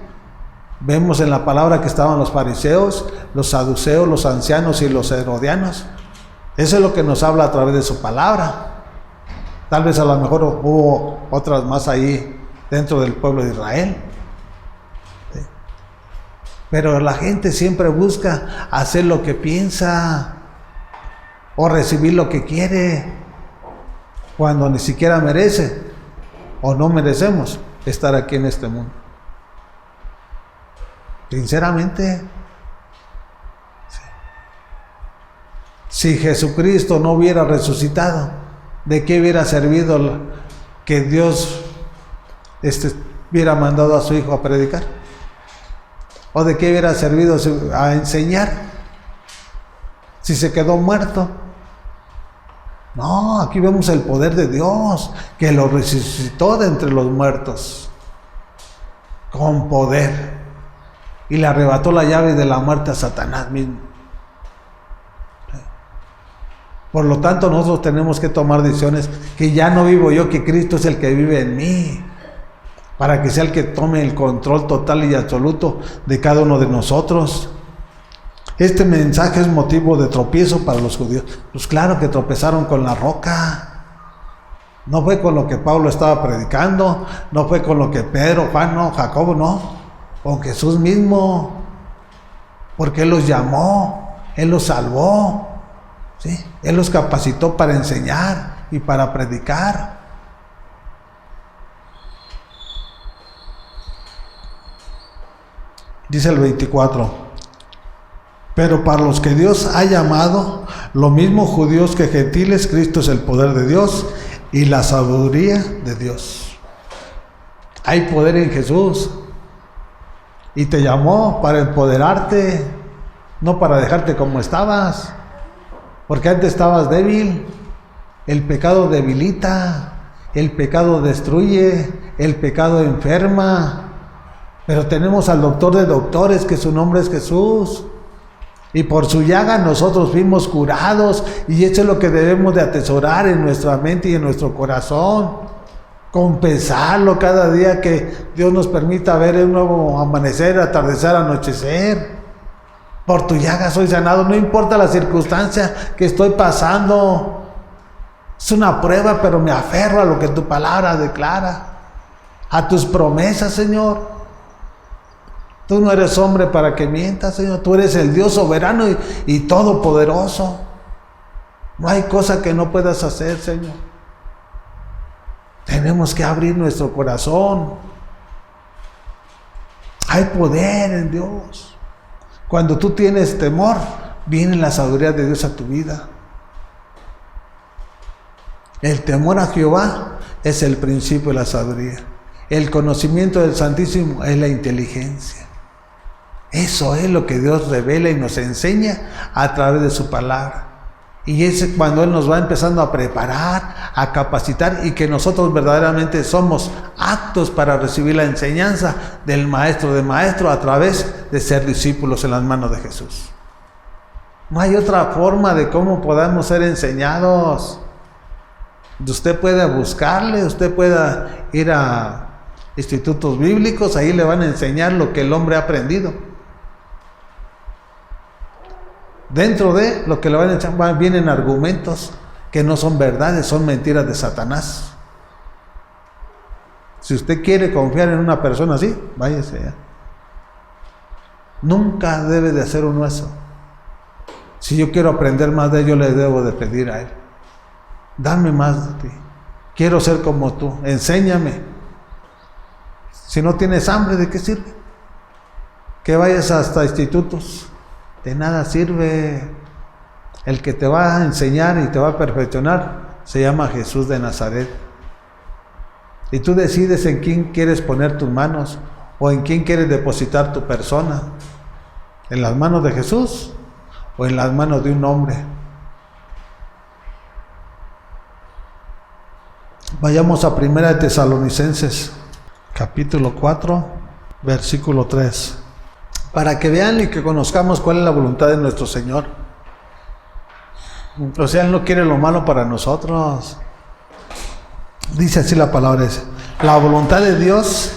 Vemos en la palabra que estaban los fariseos, los saduceos, los ancianos y los herodianos. Eso es lo que nos habla a través de su palabra. Tal vez a lo mejor hubo otras más ahí dentro del pueblo de Israel. ¿Sí? Pero la gente siempre busca hacer lo que piensa o recibir lo que quiere, cuando ni siquiera merece o no merecemos estar aquí en este mundo. Sinceramente, si Jesucristo no hubiera resucitado, ¿de qué hubiera servido que Dios hubiera mandado a su Hijo a predicar? ¿O de qué hubiera servido a enseñar si se quedó muerto? No, aquí vemos el poder de Dios, que lo resucitó de entre los muertos con poder y le arrebató la llave de la muerte a Satanás mismo. Por lo tanto, nosotros tenemos que tomar decisiones, que ya no vivo yo, que Cristo es el que vive en mí, para que sea el que tome el control total y absoluto de cada uno de nosotros. Este mensaje es motivo de tropiezo para los judíos. Pues claro que tropezaron con la roca. No fue con lo que Pablo estaba predicando, no fue con lo que Pedro, Juan, no, Jacobo, no, con Jesús mismo. porque Él los llamó, Él los salvó, ¿sí? Él los capacitó para enseñar y para predicar. Dice el 24: pero para los que Dios ha llamado, lo mismo judíos que gentiles, Cristo es el poder de Dios y la sabiduría de Dios. Hay poder en Jesús, y te llamó para empoderarte, no para dejarte como estabas, porque antes estabas débil. El pecado debilita, el pecado destruye, el pecado enferma. Pero tenemos al doctor de doctores, que su nombre es Jesús. Y por su llaga nosotros fuimos curados. Y eso es lo que debemos de atesorar en nuestra mente y en nuestro corazón. Compensarlo cada día que Dios nos permita ver un nuevo amanecer, atardecer, anochecer. Por tu llaga soy sanado. No importa la circunstancia que estoy pasando. Es una prueba, pero me aferro a lo que tu palabra declara. A tus promesas, Señor. Tú no eres hombre para que mientas, Señor. Tú eres el Dios soberano y todopoderoso. No hay cosa que no puedas hacer, Señor. Tenemos que abrir nuestro corazón. Hay poder en Dios. Cuando tú tienes temor, viene la sabiduría de Dios a tu vida. El temor a Jehová es el principio de la sabiduría. El conocimiento del Santísimo es la inteligencia. Eso es lo que Dios revela y nos enseña a través de su palabra. Y es cuando Él nos va empezando a preparar, a capacitar, y que nosotros verdaderamente somos aptos para recibir la enseñanza del Maestro de Maestros a través de ser discípulos en las manos de Jesús. No hay otra forma de cómo podamos ser enseñados. Usted puede buscarle, usted pueda ir a institutos bíblicos, ahí le van a enseñar lo que el hombre ha aprendido. Dentro de lo que le van a enseñar vienen argumentos que no son verdades, son mentiras de Satanás. Si usted quiere confiar en una persona así, váyase allá. Nunca debe de hacer uno eso. Si yo quiero aprender más de él, yo le debo de pedir a él: dame más de ti, quiero ser como tú, enséñame. Si no tienes hambre, ¿de qué sirve que vayas hasta institutos? De nada sirve. El que te va a enseñar y te va a perfeccionar se llama Jesús de Nazaret. Y tú decides en quién quieres poner tus manos o en quién quieres depositar tu persona: en las manos de Jesús o en las manos de un hombre. Vayamos a 1 Tesalonicenses capítulo 4 versículo 3, para que vean y que conozcamos cuál es la voluntad de nuestro Señor. O sea, Él no quiere lo malo para nosotros. Dice así la palabra: la voluntad de Dios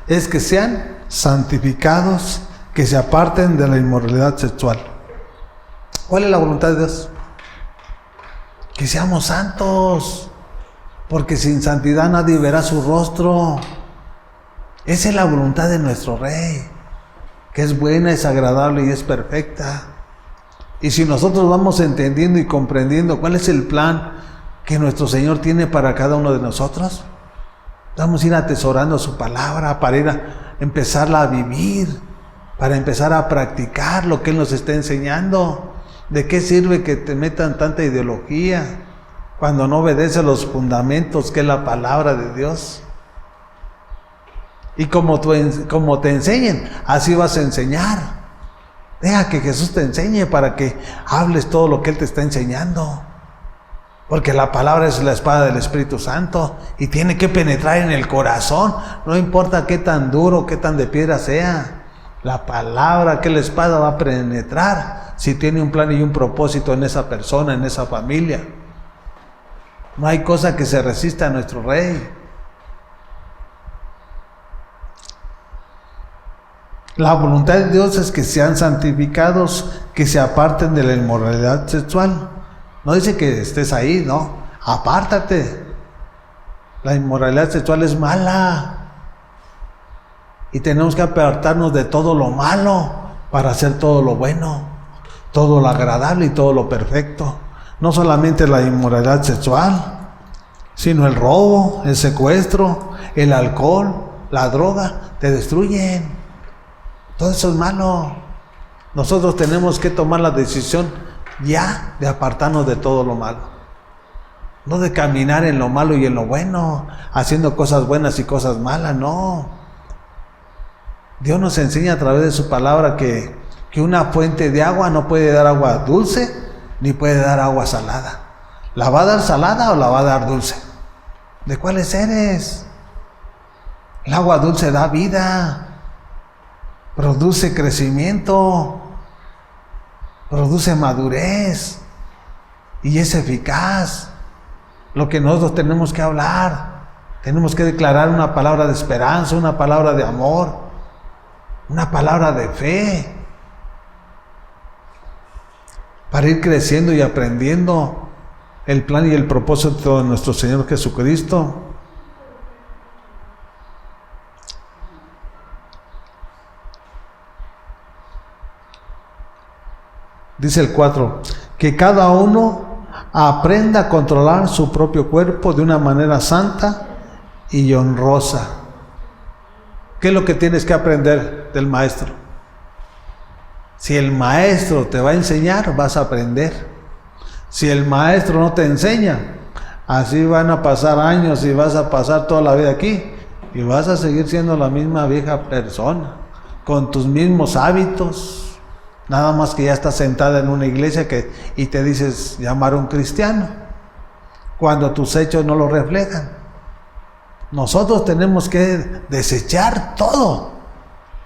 es que sean santificados, que se aparten de la inmoralidad sexual. ¿Cuál es la voluntad de Dios? Que seamos santos, porque sin santidad nadie verá su rostro. Esa es la voluntad de nuestro Rey, que es buena, es agradable y es perfecta. Y si nosotros vamos entendiendo y comprendiendo cuál es el plan que nuestro Señor tiene para cada uno de nosotros, vamos a ir atesorando su palabra para ir a empezarla a vivir, para empezar a practicar lo que Él nos está enseñando. ¿De qué sirve que te metan tanta ideología cuando no obedece los fundamentos que es la palabra de Dios? Y como te enseñen, así vas a enseñar. Deja que Jesús te enseñe para que hables todo lo que Él te está enseñando. Porque la palabra es la espada del Espíritu Santo y tiene que penetrar en el corazón. No importa qué tan duro, qué tan de piedra sea. La palabra, que la espada va a penetrar si tiene un plan y un propósito en esa persona, en esa familia. No hay cosa que se resista a nuestro Rey. La voluntad de Dios es que sean santificados, que se aparten de la inmoralidad sexual. No dice que estés ahí, no. Apártate. La inmoralidad sexual es mala. Y tenemos que apartarnos de todo lo malo para hacer todo lo bueno, todo lo agradable y todo lo perfecto. No solamente la inmoralidad sexual, sino el robo, el secuestro, el alcohol, la droga, te destruyen. Todo eso es malo. Nosotros tenemos que tomar la decisión ya de apartarnos de todo lo malo. No de caminar en lo malo y en lo bueno, haciendo cosas buenas y cosas malas, no. Dios nos enseña a través de su palabra que una fuente de agua no puede dar agua dulce, ni puede dar agua salada. ¿La va a dar salada o la va a dar dulce? ¿De cuáles eres? El agua dulce da vida, produce crecimiento, produce madurez y es eficaz. Lo que nosotros tenemos que hablar, tenemos que declarar una palabra de esperanza, una palabra de amor, una palabra de fe, para ir creciendo y aprendiendo el plan y el propósito de nuestro Señor Jesucristo. Dice el 4, que cada uno aprenda a controlar su propio cuerpo de una manera santa y honrosa. ¿Qué es lo que tienes que aprender del maestro? Si el maestro te va a enseñar, vas a aprender. Si el maestro no te enseña, así van a pasar años y vas a pasar toda la vida aquí y vas a seguir siendo la misma vieja persona, con tus mismos hábitos, nada más que ya estás sentada en una iglesia y te dices llamar un cristiano, cuando tus hechos no lo reflejan. Nosotros tenemos que desechar todo.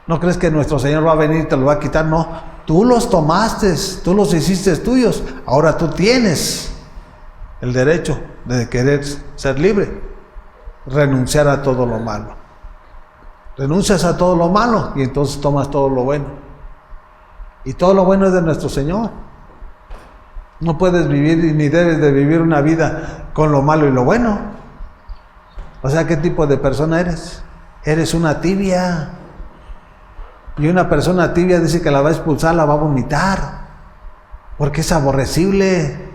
¿No crees que nuestro Señor va a venir y te lo va a quitar? No, tú los tomaste, tú los hiciste tuyos, ahora tú tienes el derecho de querer ser libre, renunciar a todo lo malo. Renuncias a todo lo malo y entonces tomas todo lo bueno. Y todo lo bueno es de nuestro Señor. No puedes vivir ni debes de vivir una vida con lo malo y lo bueno. O sea, ¿qué tipo de persona eres? Eres una tibia. Y una persona tibia dice que la va a expulsar, la va a vomitar, porque es aborrecible.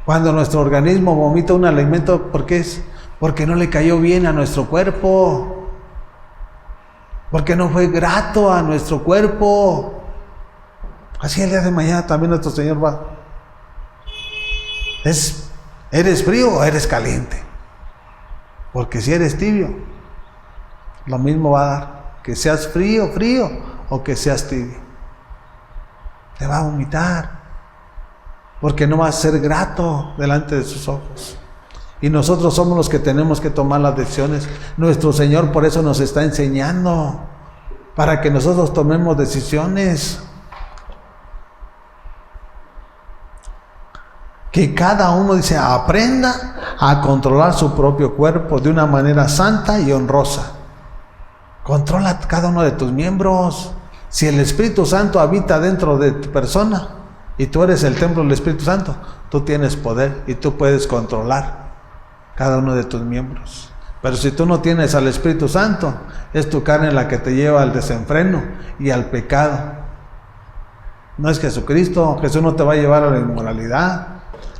Cuando nuestro organismo vomita un alimento, ¿por qué es? Porque no le cayó bien a nuestro cuerpo, porque no fue grato a nuestro cuerpo. Así el día de mañana también nuestro Señor va. ¿Eres frío o eres caliente? Porque si eres tibio, lo mismo va a dar. Que seas frío o que seas tibio, te va a vomitar, porque no va a ser grato delante de sus ojos. Y nosotros somos los que tenemos que tomar las decisiones. Nuestro Señor por eso nos está enseñando, para que nosotros tomemos decisiones. Que cada uno, dice, aprenda a controlar su propio cuerpo de una manera santa y honrosa. Controla cada uno de tus miembros. Si el Espíritu Santo habita dentro de tu persona y tú eres el templo del Espíritu Santo, tú tienes poder y tú puedes controlar cada uno de tus miembros. Pero si tú no tienes al Espíritu Santo, es tu carne la que te lleva al desenfreno y al pecado. No es Jesucristo. Jesús no te va a llevar a la inmoralidad.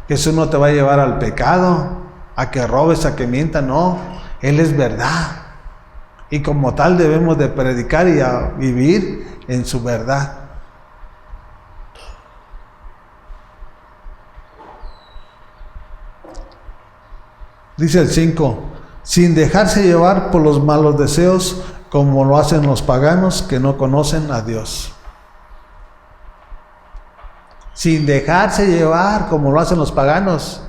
Jesús no te va a llevar al pecado, a que robes, a que mientas. No, Él es verdad. Y como tal debemos de predicar y a vivir en su verdad. Dice el 5, sin dejarse llevar por los malos deseos, como lo hacen los paganos que no conocen a Dios. Sin dejarse llevar como lo hacen los paganos.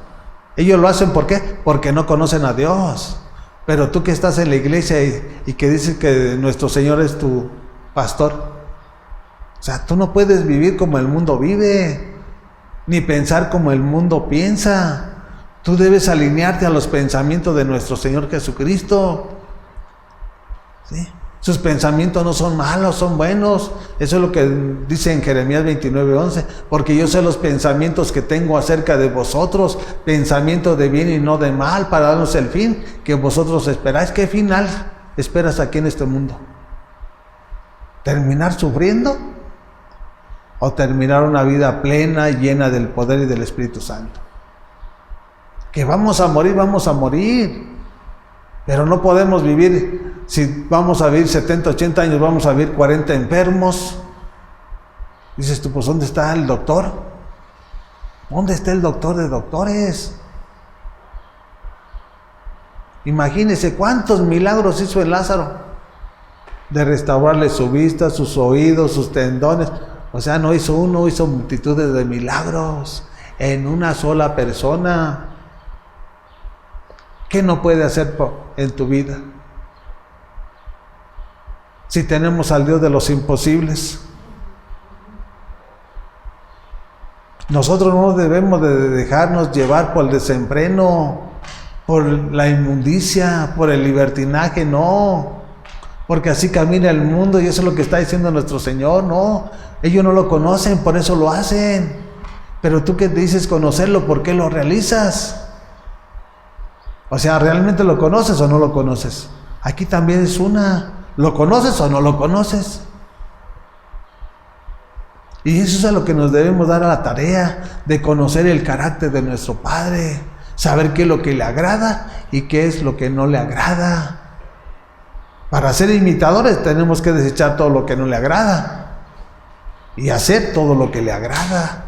Ellos lo hacen ¿por qué? Porque no conocen a Dios. Pero tú que estás en la iglesia y que dices que nuestro Señor es tu pastor, o sea, tú no puedes vivir como el mundo vive, ni pensar como el mundo piensa. Tú debes alinearte a los pensamientos de nuestro Señor Jesucristo. ¿Sí? Sus pensamientos no son malos, son buenos. Eso es lo que dice en Jeremías 29:11. Porque yo sé los pensamientos que tengo acerca de vosotros, pensamientos de bien y no de mal, para darnos el fin que vosotros esperáis. ¿Qué final esperas aquí en este mundo? ¿Terminar sufriendo? o terminar una vida plena, llena del poder y del Espíritu Santo. Que vamos a morir, pero no podemos vivir, si vamos a vivir 70, 80 años, vamos a vivir 40 enfermos. Dices tú, pues ¿dónde está el doctor? ¿Dónde está el doctor de doctores? Imagínense cuántos milagros hizo el Lázaro, de restaurarle su vista, sus oídos, sus tendones. O sea, no hizo uno, hizo multitudes de milagros en una sola persona. ¿Qué no puede hacer en tu vida? Si tenemos al Dios de los imposibles. Nosotros no debemos de dejarnos llevar por el desenfreno, por la inmundicia, por el libertinaje, no. Porque así camina el mundo y eso es lo que está diciendo nuestro Señor, no. Ellos no lo conocen, por eso lo hacen. Pero tú que dices conocerlo, ¿por qué lo realizas? O sea, ¿realmente lo conoces o no lo conoces? Aquí también es una, ¿lo conoces o no lo conoces? Y eso es a lo que nos debemos dar a la tarea, de conocer el carácter de nuestro Padre, saber qué es lo que le agrada y qué es lo que no le agrada. Para ser imitadores tenemos que desechar todo lo que no le agrada y hacer todo lo que le agrada.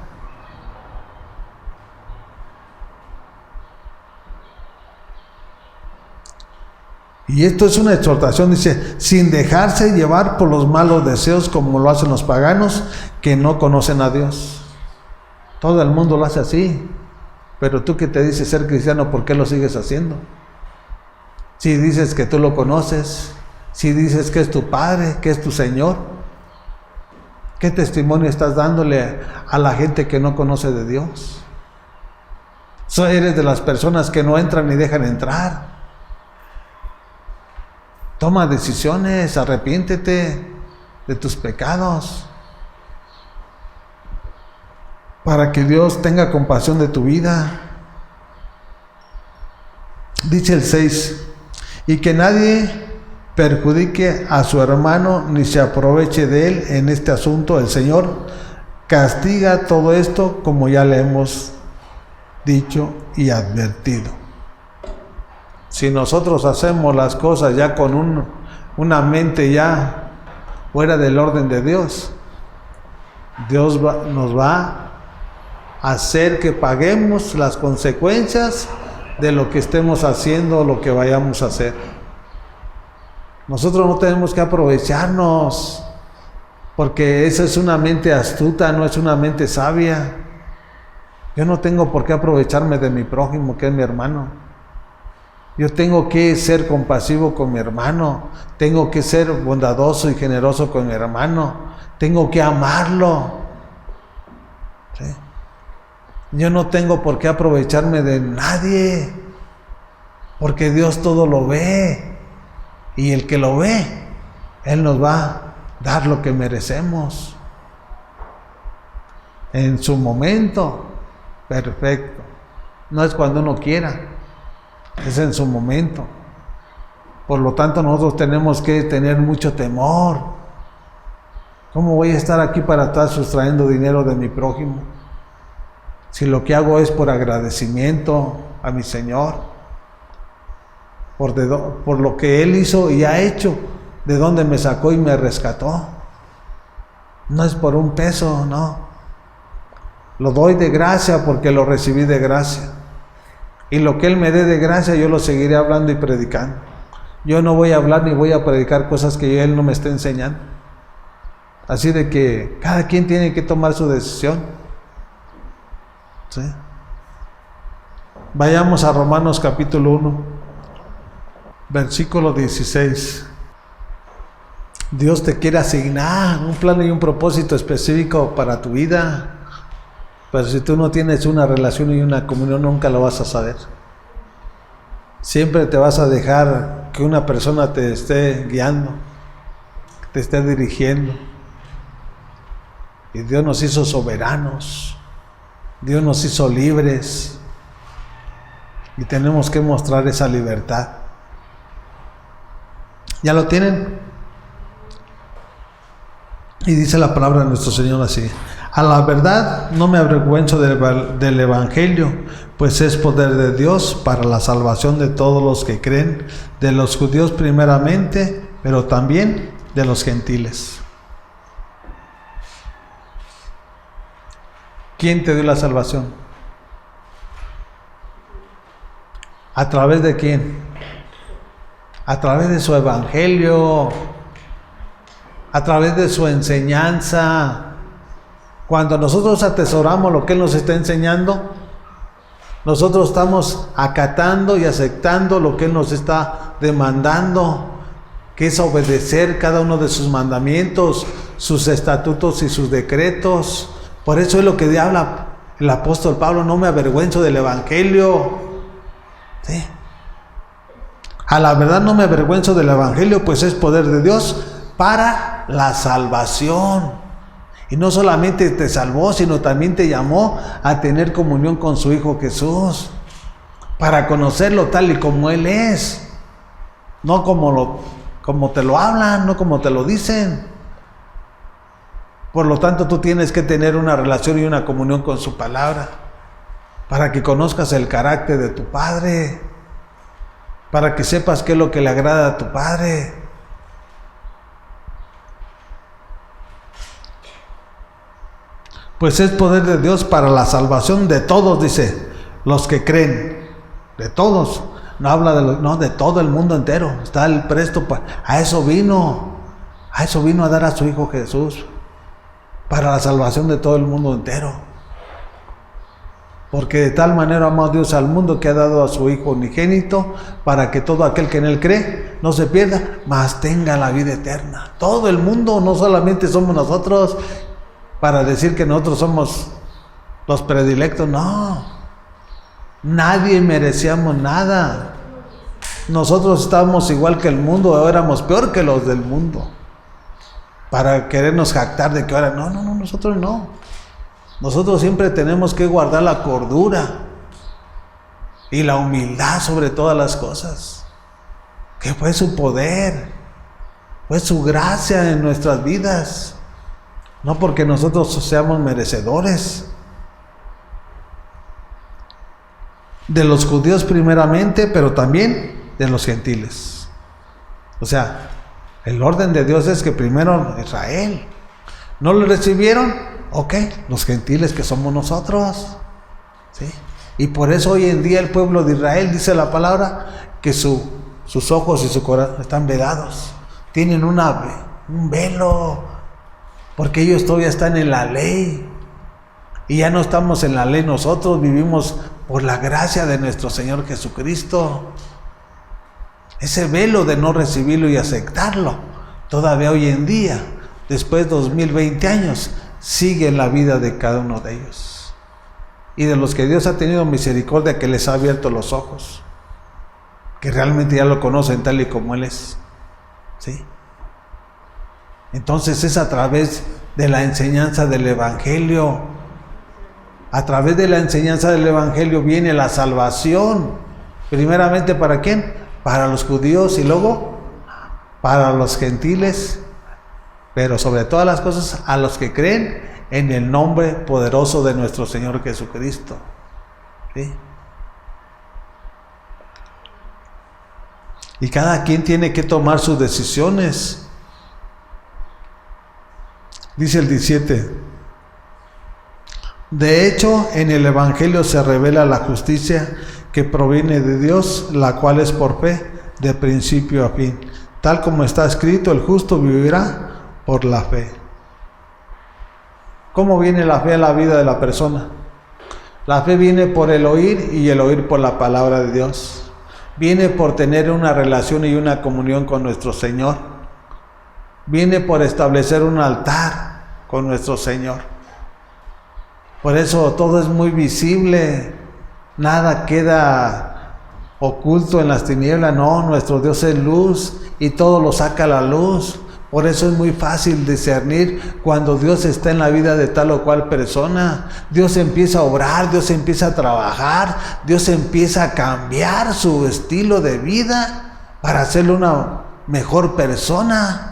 Y esto es una exhortación, dice, sin dejarse llevar por los malos deseos como lo hacen los paganos que no conocen a Dios. Todo el mundo lo hace así, pero tú que te dices ser cristiano, ¿por qué lo sigues haciendo? Si dices que tú lo conoces, si dices que es tu Padre, que es tu Señor, ¿qué testimonio estás dándole a la gente que no conoce de Dios? Eres de las personas que no entran ni dejan entrar. Toma decisiones, arrepiéntete de tus pecados, para que Dios tenga compasión de tu vida. Dice el 6, y que nadie perjudique a su hermano ni se aproveche de él en este asunto. El Señor castiga todo esto, como ya le hemos dicho y advertido. Si nosotros hacemos las cosas ya con una mente ya fuera del orden de Dios, Dios nos va a hacer que paguemos las consecuencias de lo que estemos haciendo o lo que vayamos a hacer. Nosotros no tenemos que aprovecharnos, porque esa es una mente astuta, no es una mente sabia. Yo no tengo por qué aprovecharme de mi prójimo, que es mi hermano. Yo tengo que ser compasivo con mi hermano, tengo que ser bondadoso y generoso con mi hermano, tengo que amarlo. ¿Sí? Yo no tengo por qué aprovecharme de nadie, porque Dios todo lo ve, y el que lo ve, Él nos va a dar lo que merecemos en su momento perfecto. No es cuando uno quiera, es en su momento. Por lo tanto, nosotros tenemos que tener mucho temor. ¿Cómo voy a estar aquí para estar sustrayendo dinero de mi prójimo? Si lo que hago es por agradecimiento a mi Señor, por lo que Él hizo y ha hecho, de donde me sacó y me rescató. No es por un peso, no. Lo doy de gracia porque lo recibí de gracia. Y lo que Él me dé de gracia, yo lo seguiré hablando y predicando. Yo no voy a hablar ni voy a predicar cosas que Él no me esté enseñando. Así de que cada quien tiene que tomar su decisión. ¿Sí? Vayamos a Romanos capítulo 1, versículo 16. Dios te quiere asignar un plan y un propósito específico para tu vida. Pero si tú no tienes una relación y una comunión, nunca lo vas a saber. Siempre te vas a dejar que una persona te esté guiando, te esté dirigiendo. Y Dios nos hizo soberanos, Dios nos hizo libres, y tenemos que mostrar esa libertad. ¿Ya lo tienen? Y dice la palabra de nuestro Señor así: A la verdad no me avergüenzo del Evangelio, pues es poder de Dios para la salvación de todos los que creen, de los judíos primeramente, pero también de los gentiles. ¿Quién te dio la salvación? ¿A través de quién? A través de su Evangelio, a través de su enseñanza. Cuando nosotros atesoramos lo que Él nos está enseñando, nosotros estamos acatando y aceptando lo que Él nos está demandando, que es obedecer cada uno de sus mandamientos, sus estatutos y sus decretos. Por eso es lo que habla el apóstol Pablo: no me avergüenzo del Evangelio. ¿Sí? A la verdad no me avergüenzo del Evangelio, pues es poder de Dios para la salvación. Y no solamente te salvó, sino también te llamó a tener comunión con su Hijo Jesús, para conocerlo tal y como Él es, no como te lo hablan, no como te lo dicen. Por lo tanto, tú tienes que tener una relación y una comunión con su palabra, para que conozcas el carácter de tu Padre, para que sepas qué es lo que le agrada a tu Padre. Pues es poder de Dios para la salvación de todos, dice, los que creen, de todos. No habla de todo el mundo entero. Está el presto a eso vino a dar a su Hijo Jesús, para la salvación de todo el mundo entero. Porque de tal manera amó Dios al mundo, que ha dado a su Hijo unigénito, para que todo aquel que en Él cree no se pierda, mas tenga la vida eterna. Todo el mundo, no solamente somos nosotros, para decir que nosotros somos los predilectos. No, nadie merecíamos nada. Nosotros estábamos igual que el mundo, ahora éramos peor que los del mundo, para querernos jactar de que ahora no, nosotros no. Nosotros siempre tenemos que guardar la cordura y la humildad sobre todas las cosas, que fue su poder, fue su gracia en nuestras vidas, no porque nosotros seamos merecedores. De los judíos primeramente, pero también de los gentiles. O sea, el orden de Dios es que primero Israel. ¿No lo recibieron? Ok, los gentiles, que somos nosotros. ¿Sí? Y por eso hoy en día el pueblo de Israel, dice la palabra, que sus ojos y su corazón están vedados. Tienen un velo, porque ellos todavía están en la ley. Y ya no estamos en la ley, nosotros vivimos por la gracia de nuestro Señor Jesucristo. Ese velo de no recibirlo y aceptarlo, todavía hoy en día, después de 2020 años, sigue en la vida de cada uno de ellos. Y de los que Dios ha tenido misericordia, que les ha abierto los ojos, que realmente ya lo conocen tal y como Él es. ¿Sí? Entonces es a través de la enseñanza del Evangelio. A través de la enseñanza del Evangelio viene la salvación. Primeramente, ¿para quién? Para los judíos, y luego para los gentiles, pero sobre todas las cosas a los que creen en el nombre poderoso de nuestro Señor Jesucristo. ¿Sí? Y cada quien tiene que tomar sus decisiones. Dice el 17: de hecho, en el Evangelio se revela la justicia que proviene de Dios, la cual es por fe, de principio a fin. Tal como está escrito, el justo vivirá por la fe. ¿Cómo viene la fe a la vida de la persona? La fe viene por el oír, y el oír por la palabra de Dios. Viene por tener una relación y una comunión con nuestro Señor. Viene por establecer un altar con nuestro Señor. Por eso todo es muy visible, nada queda oculto en las tinieblas. No, nuestro Dios es luz y todo lo saca a la luz. Por eso es muy fácil discernir cuando Dios está en la vida de tal o cual persona. Dios empieza a obrar, Dios empieza a trabajar, Dios empieza a cambiar su estilo de vida para hacerle una mejor persona.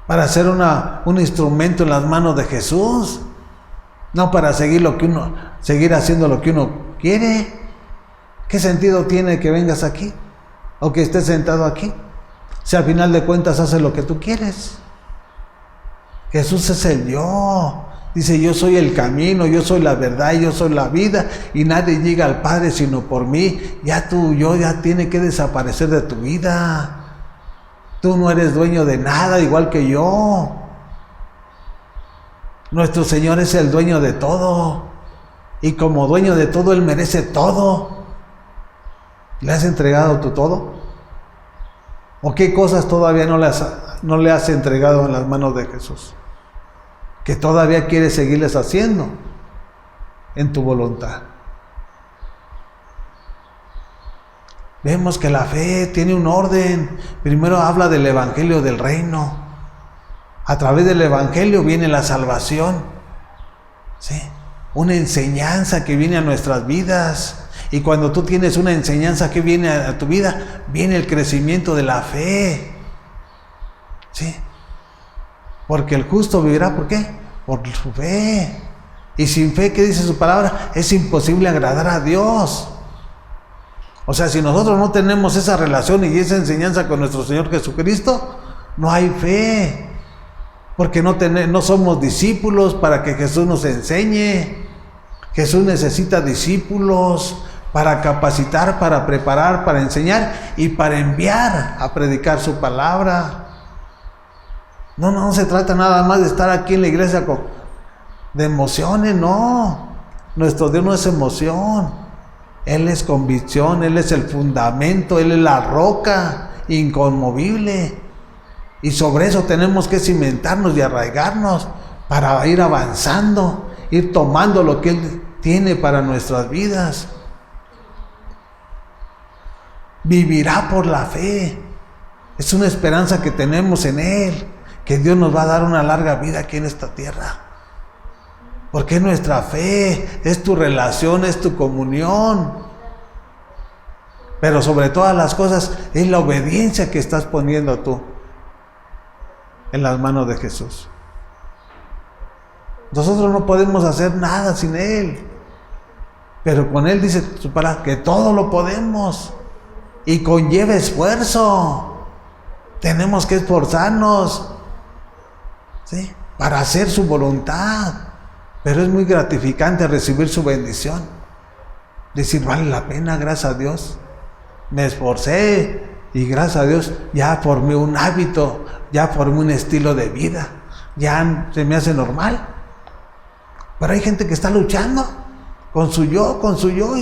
para ser un instrumento en las manos de Jesús, no para seguir haciendo lo que uno quiere. ¿Qué sentido tiene que vengas aquí o que estés sentado aquí si al final de cuentas haces lo que tú quieres? Jesús es el yo. Dice: yo soy el camino, yo soy la verdad, yo soy la vida, y nadie llega al Padre sino por mí. Ya tu yo ya tiene que desaparecer de tu vida. Tú no eres dueño de nada, igual que yo. Nuestro Señor es el dueño de todo, y como dueño de todo, Él merece todo. ¿Le has entregado tú todo? ¿O qué cosas todavía no le has entregado en las manos de Jesús, que todavía quieres seguirles haciendo en tu voluntad? Vemos que la fe tiene un orden. Primero habla del evangelio del reino. A través del evangelio viene la salvación, ¿sí? Una enseñanza que viene a nuestras vidas. Y cuando tú tienes una enseñanza que viene a tu vida, viene el crecimiento de la fe, ¿sí? Porque el justo vivirá, ¿por qué? Por su fe. Y sin fe, ¿qué dice su palabra? Es imposible agradar a Dios. O sea, si nosotros no tenemos esa relación y esa enseñanza con nuestro Señor Jesucristo, no hay fe. Porque no somos discípulos para que Jesús nos enseñe. Jesús necesita discípulos para capacitar, para preparar, para enseñar y para enviar a predicar su palabra. No se trata nada más de estar aquí en la iglesia de emociones, no. Nuestro Dios no es emoción. Él es convicción, Él es el fundamento, Él es la roca inconmovible. Y sobre eso tenemos que cimentarnos y arraigarnos para ir avanzando, ir tomando lo que Él tiene para nuestras vidas. Vivirá por la fe. Es una esperanza que tenemos en Él, que Dios nos va a dar una larga vida aquí en esta tierra. Porque es nuestra fe, es tu relación, es tu comunión. Pero sobre todas las cosas es la obediencia que estás poniendo tú en las manos de Jesús. Nosotros no podemos hacer nada sin Él, pero con Él dice su palabra que todo lo podemos, y conlleva esfuerzo. Tenemos que esforzarnos, ¿sí?, para hacer su voluntad. Pero es muy gratificante recibir su bendición, decir: vale la pena, gracias a Dios, me esforcé y gracias a Dios ya formé un hábito, ya formé un estilo de vida, ya se me hace normal. Pero hay gente que está luchando con su yo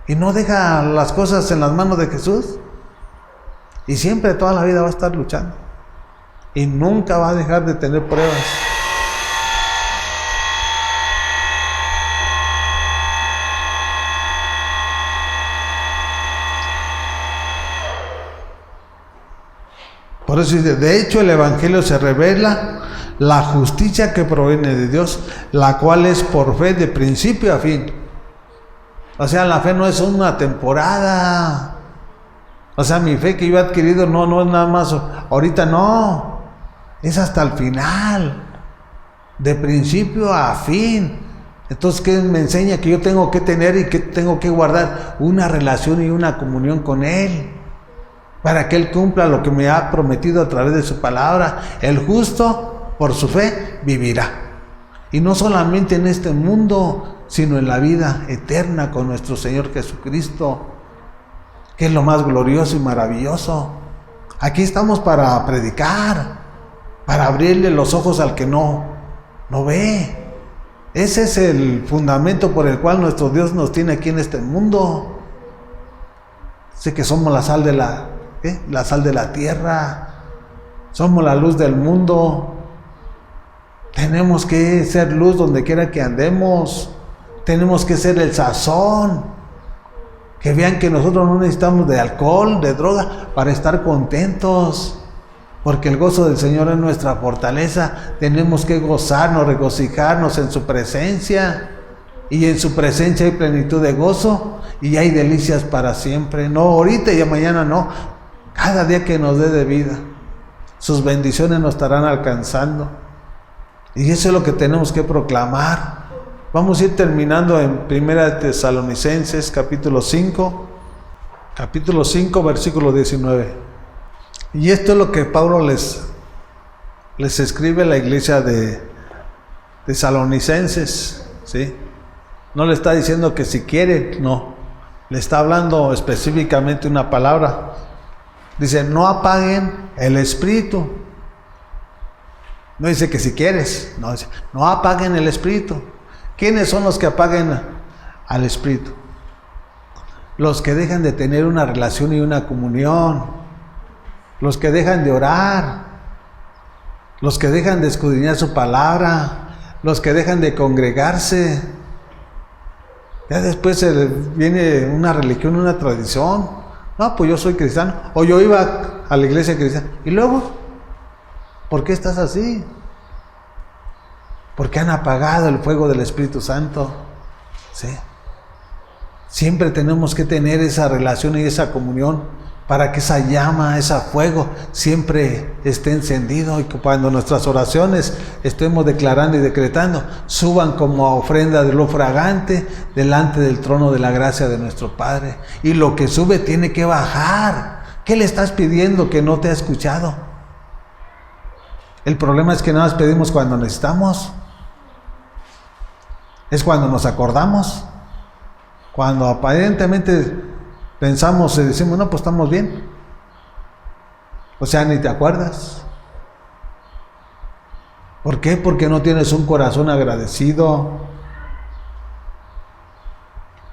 y no deja las cosas en las manos de Jesús, y siempre toda la vida va a estar luchando y nunca va a dejar de tener pruebas. Por eso dice: de hecho el evangelio se revela la justicia que proviene de Dios, la cual es por fe de principio a fin. O sea, la fe no es una temporada. O sea, mi fe que yo he adquirido no es nada más ahorita, no. Es hasta el final, de principio a fin. Entonces, ¿qué me enseña? Que yo tengo que tener y que tengo que guardar una relación y una comunión con Él, para que Él cumpla lo que me ha prometido a través de su palabra. El justo, por su fe, vivirá. Y no solamente en este mundo, sino en la vida eterna con nuestro Señor Jesucristo, que es lo más glorioso y maravilloso. Aquí estamos para predicar, para abrirle los ojos al que no ve. Ese es el fundamento por el cual nuestro Dios nos tiene aquí en este mundo. Sé que somos la sal de la tierra, somos la luz del mundo. Tenemos que ser luz donde quiera que andemos. Tenemos que ser el sazón, que vean que nosotros no necesitamos de alcohol, de droga, para estar contentos, porque el gozo del Señor es nuestra fortaleza. Tenemos que gozarnos, regocijarnos en su presencia, y en su presencia hay plenitud de gozo y hay delicias para siempre. No ahorita y mañana, no, cada día que nos dé de vida. sus bendiciones nos estarán alcanzando. Y eso es lo que tenemos que proclamar. Vamos a ir terminando en 1 Tesalonicenses capítulo 5, versículo 19. Y esto es lo que Pablo les escribe a la iglesia de Tesalonicenses, ¿sí? No le está diciendo que si quieren, no. Le está hablando específicamente una palabra. Dice, no apaguen el espíritu. No dice que si quieres, no, dice, no apaguen el espíritu. ¿Quiénes son los que apaguen al espíritu? Los que dejan de tener una relación y una comunión. Los que dejan de orar. Los que dejan de escudriñar su palabra. Los que dejan de congregarse. Ya después viene una religión, una tradición. No, pues yo soy cristiano. O yo iba a la iglesia cristiana. ¿Y luego? ¿Por qué estás así? Porque han apagado el fuego del Espíritu Santo. ¿Sí? Siempre tenemos que tener esa relación y esa comunión para que esa llama, ese fuego siempre esté encendido y que cuando nuestras oraciones estemos declarando y decretando, suban como ofrenda de lo fragante delante del trono de la gracia de nuestro Padre. Y lo que sube tiene que bajar. ¿Qué le estás pidiendo que no te ha escuchado? El problema es que nada más pedimos cuando necesitamos. Es cuando nos acordamos. Cuando aparentemente pensamos y decimos, no, pues estamos bien. O sea, ni te acuerdas. ¿Por qué? Porque no tienes un corazón agradecido.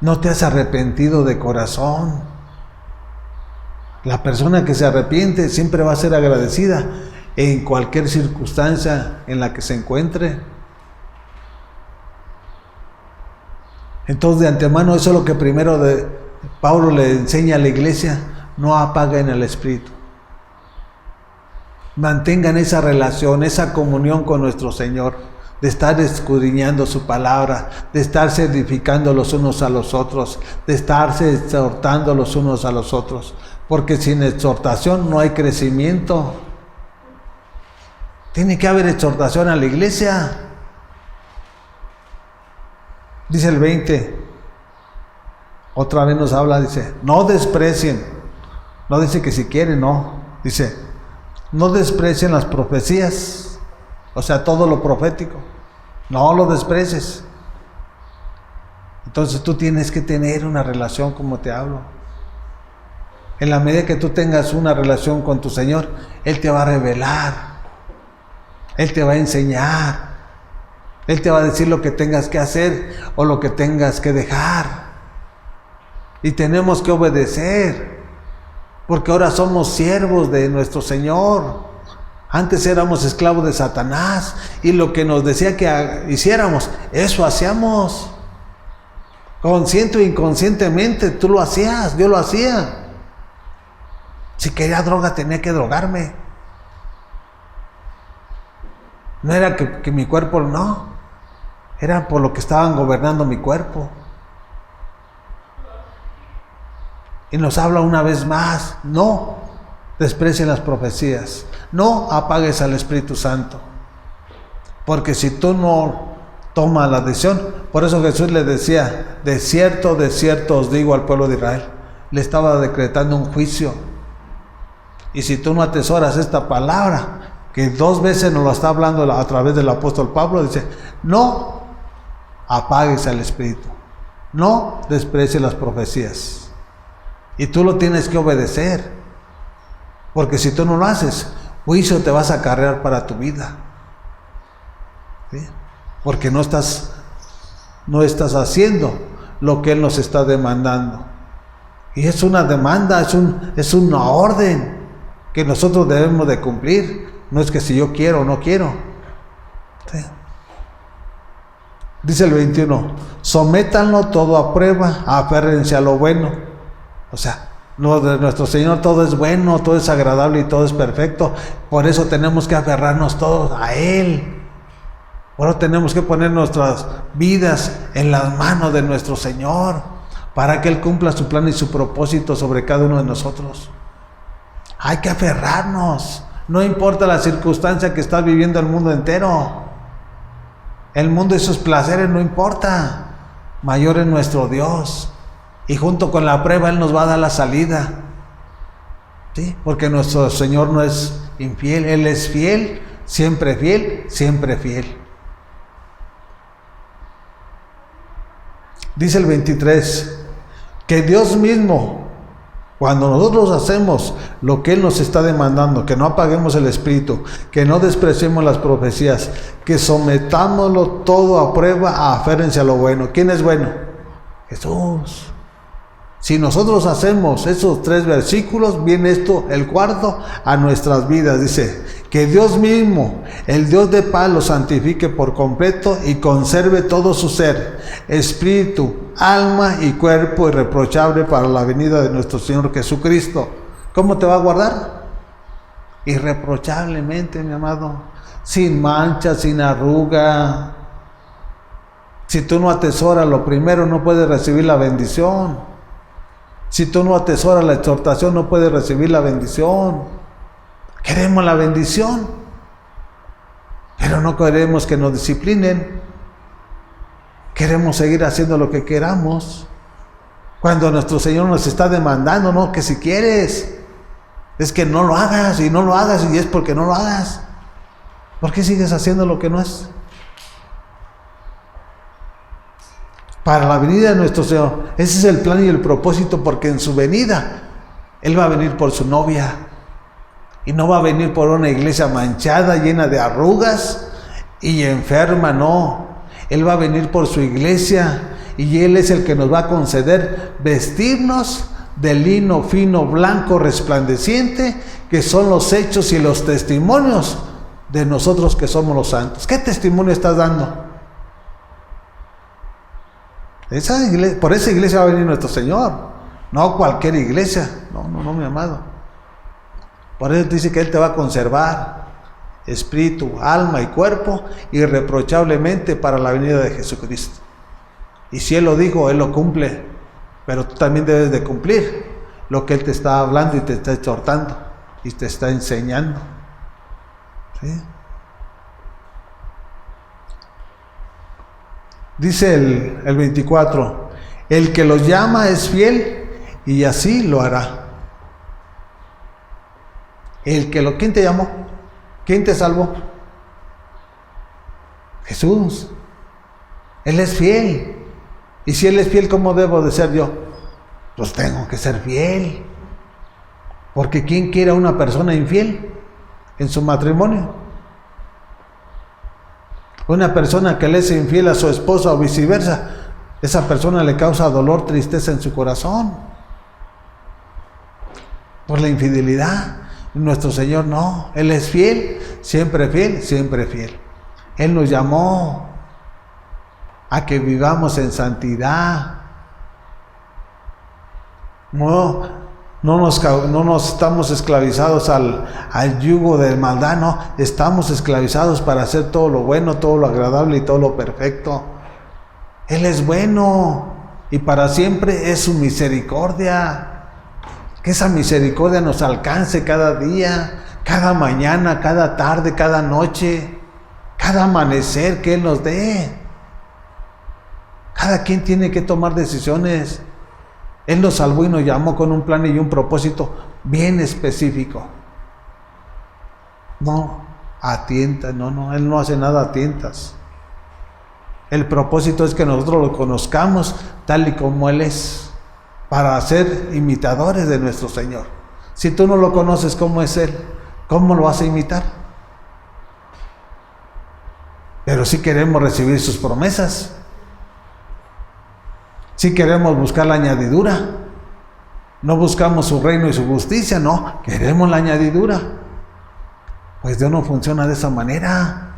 No te has arrepentido de corazón. La persona que se arrepiente siempre va a ser agradecida en cualquier circunstancia en la que se encuentre. Entonces, de antemano, eso es lo que primero Pablo le enseña a la iglesia: no apaguen el espíritu. Mantengan esa relación, esa comunión con nuestro Señor, de estar escudriñando su palabra, de estarse edificando los unos a los otros, de estarse exhortando los unos a los otros, porque sin exhortación no hay crecimiento. Tiene que haber exhortación a la iglesia. Dice el 20, otra vez nos habla, dice, no desprecien. No dice que si quieren, no. Dice, no desprecien las profecías, o sea, todo lo profético. No lo desprecies. Entonces tú tienes que tener una relación como te hablo. En la medida que tú tengas una relación con tu Señor, Él te va a revelar. Él te va a enseñar. Él te va a decir lo que tengas que hacer o lo que tengas que dejar. Y tenemos que obedecer, porque ahora somos siervos de nuestro Señor. Antes éramos esclavos de Satanás y lo que nos decía que hiciéramos, eso hacíamos. Consciente o inconscientemente, tú lo hacías, yo lo hacía. Si quería droga, tenía que drogarme. No era que mi cuerpo, no. Era por lo que estaban gobernando mi cuerpo. Y nos habla una vez más, no desprecien las profecías, no apagues al Espíritu Santo. Porque si tú no tomas la decisión, por eso Jesús le decía, de cierto os digo al pueblo de Israel, le estaba decretando un juicio. Y si tú no atesoras esta palabra, que 2 veces nos lo está hablando a través del apóstol Pablo, dice, no apagues al Espíritu, no desprecies las profecías. Y tú lo tienes que obedecer, porque si tú no lo haces, juicio te vas a acarrear para tu vida. ¿Sí? Porque no estás haciendo lo que Él nos está demandando. Y es una demanda, es una orden que nosotros debemos de cumplir. No es que si yo quiero o no quiero. ¿Sí? Dice el 21, sométanlo todo a prueba, aférrense a lo bueno. O sea, lo de nuestro Señor todo es bueno, todo es agradable y todo es perfecto. Por eso tenemos que aferrarnos todos a Él. Por eso tenemos que poner nuestras vidas en las manos de nuestro Señor, para que Él cumpla su plan y su propósito sobre cada uno de nosotros. Hay que aferrarnos. No importa la circunstancia que está viviendo el mundo entero. El mundo y sus placeres no importa. Mayor es nuestro Dios. Y junto con la prueba Él nos va a dar la salida. ¿Sí? Porque nuestro Señor no es infiel. Él es fiel, siempre fiel, siempre fiel. Dice el 23, que Dios mismo, cuando nosotros hacemos lo que Él nos está demandando, que no apaguemos el espíritu, que no despreciemos las profecías, que sometámoslo todo a prueba, aférrense a lo bueno. ¿Quién es bueno? Jesús. Si nosotros hacemos esos 3 versículos, viene esto, el cuarto, a nuestras vidas. Dice, que Dios mismo, el Dios de paz, lo santifique por completo y conserve todo su ser, espíritu, alma y cuerpo irreprochable para la venida de nuestro Señor Jesucristo. ¿Cómo te va a guardar? Irreprochablemente, mi amado, sin mancha, sin arruga. Si tú no atesoras lo primero, no puedes recibir la bendición. Si tú no atesoras la exhortación, no puedes recibir la bendición. Queremos la bendición, pero no queremos que nos disciplinen. Queremos seguir haciendo lo que queramos, cuando nuestro Señor nos está demandando, no, que si quieres, es que no lo hagas, y no lo hagas, y es porque no lo hagas. ¿Por qué sigues haciendo lo que no es? Para la venida de nuestro Señor, ese es el plan y el propósito, porque en su venida Él va a venir por su novia, y no va a venir por una iglesia manchada, llena de arrugas y enferma, no. Él va a venir por su iglesia, y Él es el que nos va a conceder vestirnos de lino fino, blanco, resplandeciente, que son los hechos y los testimonios de nosotros que somos los santos. ¿Qué testimonio estás dando? Por esa iglesia va a venir nuestro Señor, no cualquier iglesia. No, mi amado. Por eso dice que Él te va a conservar espíritu, alma y cuerpo irreprochablemente para la venida de Jesucristo. Y si Él lo dijo, Él lo cumple, pero tú también debes de cumplir lo que Él te está hablando y te está exhortando y te está enseñando. ¿Sí? Dice el 24, el que los llama es fiel y así lo hará. ¿Quién te llamó? ¿Quién te salvó? Jesús. Él es fiel. Y si Él es fiel, ¿cómo debo de ser yo? Pues tengo que ser fiel. Porque ¿quién quiere a una persona infiel en su matrimonio? Una persona que le es infiel a su esposa o viceversa, esa persona le causa dolor, tristeza en su corazón por la infidelidad. Nuestro Señor no, Él es fiel, siempre fiel, siempre fiel. Él nos llamó a que vivamos en santidad. No nos estamos esclavizados al yugo de maldad, no, estamos esclavizados para hacer todo lo bueno, todo lo agradable y todo lo perfecto. Él es bueno y para siempre es su misericordia. Que esa misericordia nos alcance cada día, cada mañana, cada tarde, cada noche, cada amanecer que Él nos dé. Cada quien tiene que tomar decisiones. Él nos salvó y nos llamó con un plan y un propósito bien específico. No a tientas, no, Él no hace nada a tientas. El propósito es que nosotros lo conozcamos tal y como Él es, para ser imitadores de nuestro Señor. Si tú no lo conoces como es Él, ¿cómo lo vas a imitar? Pero sí queremos recibir sus promesas. Sí queremos buscar la añadidura. No buscamos su reino y su justicia, no, queremos la añadidura. Pues Dios no funciona de esa manera.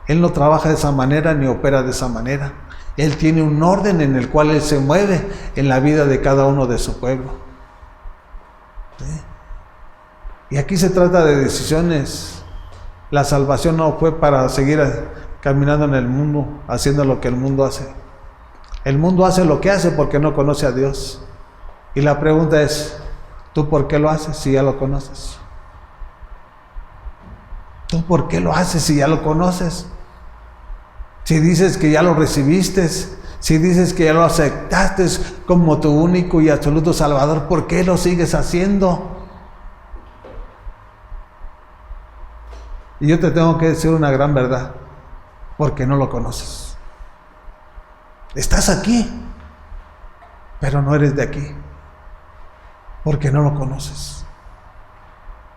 Él no trabaja de esa manera ni opera de esa manera. Él tiene un orden en el cual Él se mueve en la vida de cada uno de su pueblo. ¿Sí? Y aquí se trata de decisiones. La salvación no fue para seguir caminando en el mundo, haciendo lo que el mundo hace. El mundo hace lo que hace porque no conoce a Dios. Y la pregunta es, ¿tú por qué lo haces si ya lo conoces? ¿Tú por qué lo haces si ya lo conoces? Si dices que ya lo recibiste, si dices que ya lo aceptaste como tu único y absoluto Salvador, ¿por qué lo sigues haciendo? Y yo te tengo que decir una gran verdad, porque no lo conoces. Estás aquí, pero no eres de aquí, porque no lo conoces.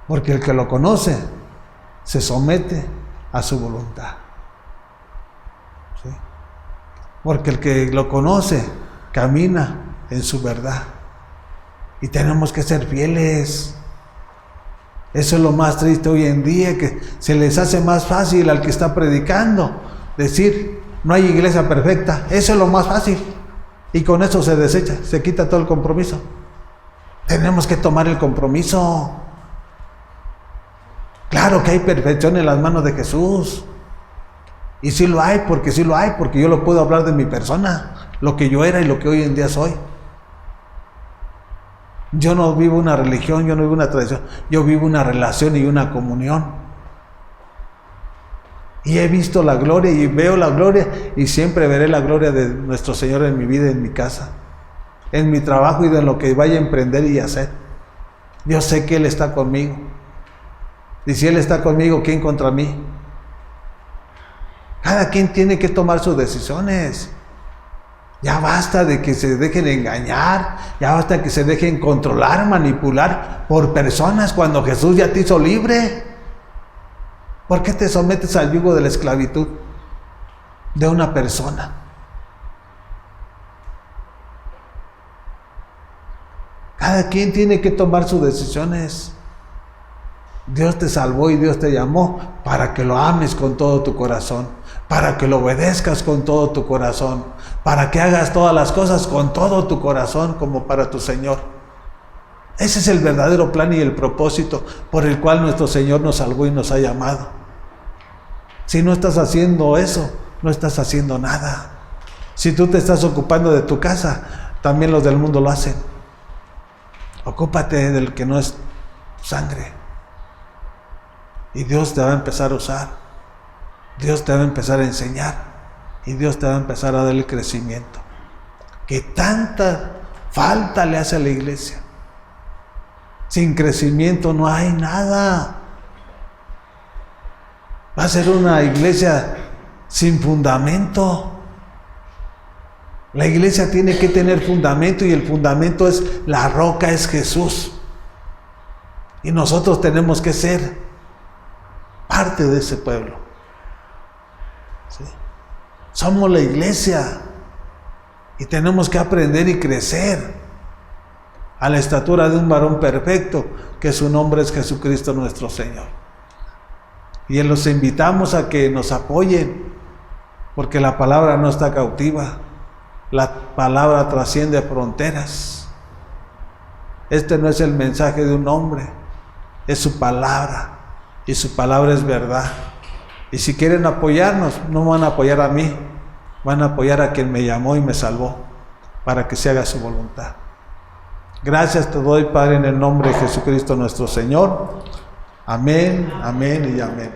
Porque el que lo conoce se somete a su voluntad. ¿Sí? Porque el que lo conoce camina en su verdad. Y tenemos que ser fieles. Eso es lo más triste hoy en día, que se les hace más fácil al que está predicando decir, no hay iglesia perfecta. Eso es lo más fácil. Y con eso se desecha, se quita todo el compromiso. Tenemos que tomar el compromiso. Claro que hay perfección en las manos de Jesús. Y sí lo hay, porque yo lo puedo hablar de mi persona, lo que yo era y lo que hoy en día soy. Yo no vivo una religión, yo no vivo una tradición, yo vivo una relación y una comunión. Y he visto la gloria y veo la gloria y siempre veré la gloria de nuestro Señor en mi vida, en mi casa, en mi trabajo y de lo que vaya a emprender y hacer. Yo sé que Él está conmigo. Y si Él está conmigo, ¿quién contra mí? Cada quien tiene que tomar sus decisiones. Ya basta de que se dejen engañar, ya basta de que se dejen controlar, manipular por personas cuando Jesús ya te hizo libre. ¿Por qué te sometes al yugo de la esclavitud de una persona? Cada quien tiene que tomar sus decisiones. Dios te salvó y Dios te llamó para que lo ames con todo tu corazón, para que lo obedezcas con todo tu corazón, para que hagas todas las cosas con todo tu corazón como para tu Señor. Ese es el verdadero plan y el propósito por el cual nuestro Señor nos salvó y nos ha llamado. Si no estás haciendo eso, no estás haciendo nada. Si tú te estás ocupando de tu casa, también los del mundo lo hacen. Ocúpate del que no es sangre. Y Dios te va a empezar a usar. Dios te va a empezar a enseñar. Y Dios te va a empezar a dar el crecimiento que tanta falta le hace a la iglesia. Sin crecimiento no hay nada. Va a ser una iglesia sin fundamento. La iglesia tiene que tener fundamento y el fundamento es la roca, es Jesús. Y nosotros tenemos que ser parte de ese pueblo. ¿Sí? Somos la iglesia y tenemos que aprender y crecer a la estatura de un varón perfecto, que su nombre es Jesucristo nuestro Señor. Y los invitamos a que nos apoyen, porque la palabra no está cautiva, la palabra trasciende fronteras. Este no es el mensaje de un hombre, es su palabra. Y su palabra es verdad. Y si quieren apoyarnos, no van a apoyar a mí, van a apoyar a quien me llamó y me salvó, para que se haga su voluntad. Gracias te doy, Padre, en el nombre de Jesucristo nuestro Señor. Amén, amén y amén.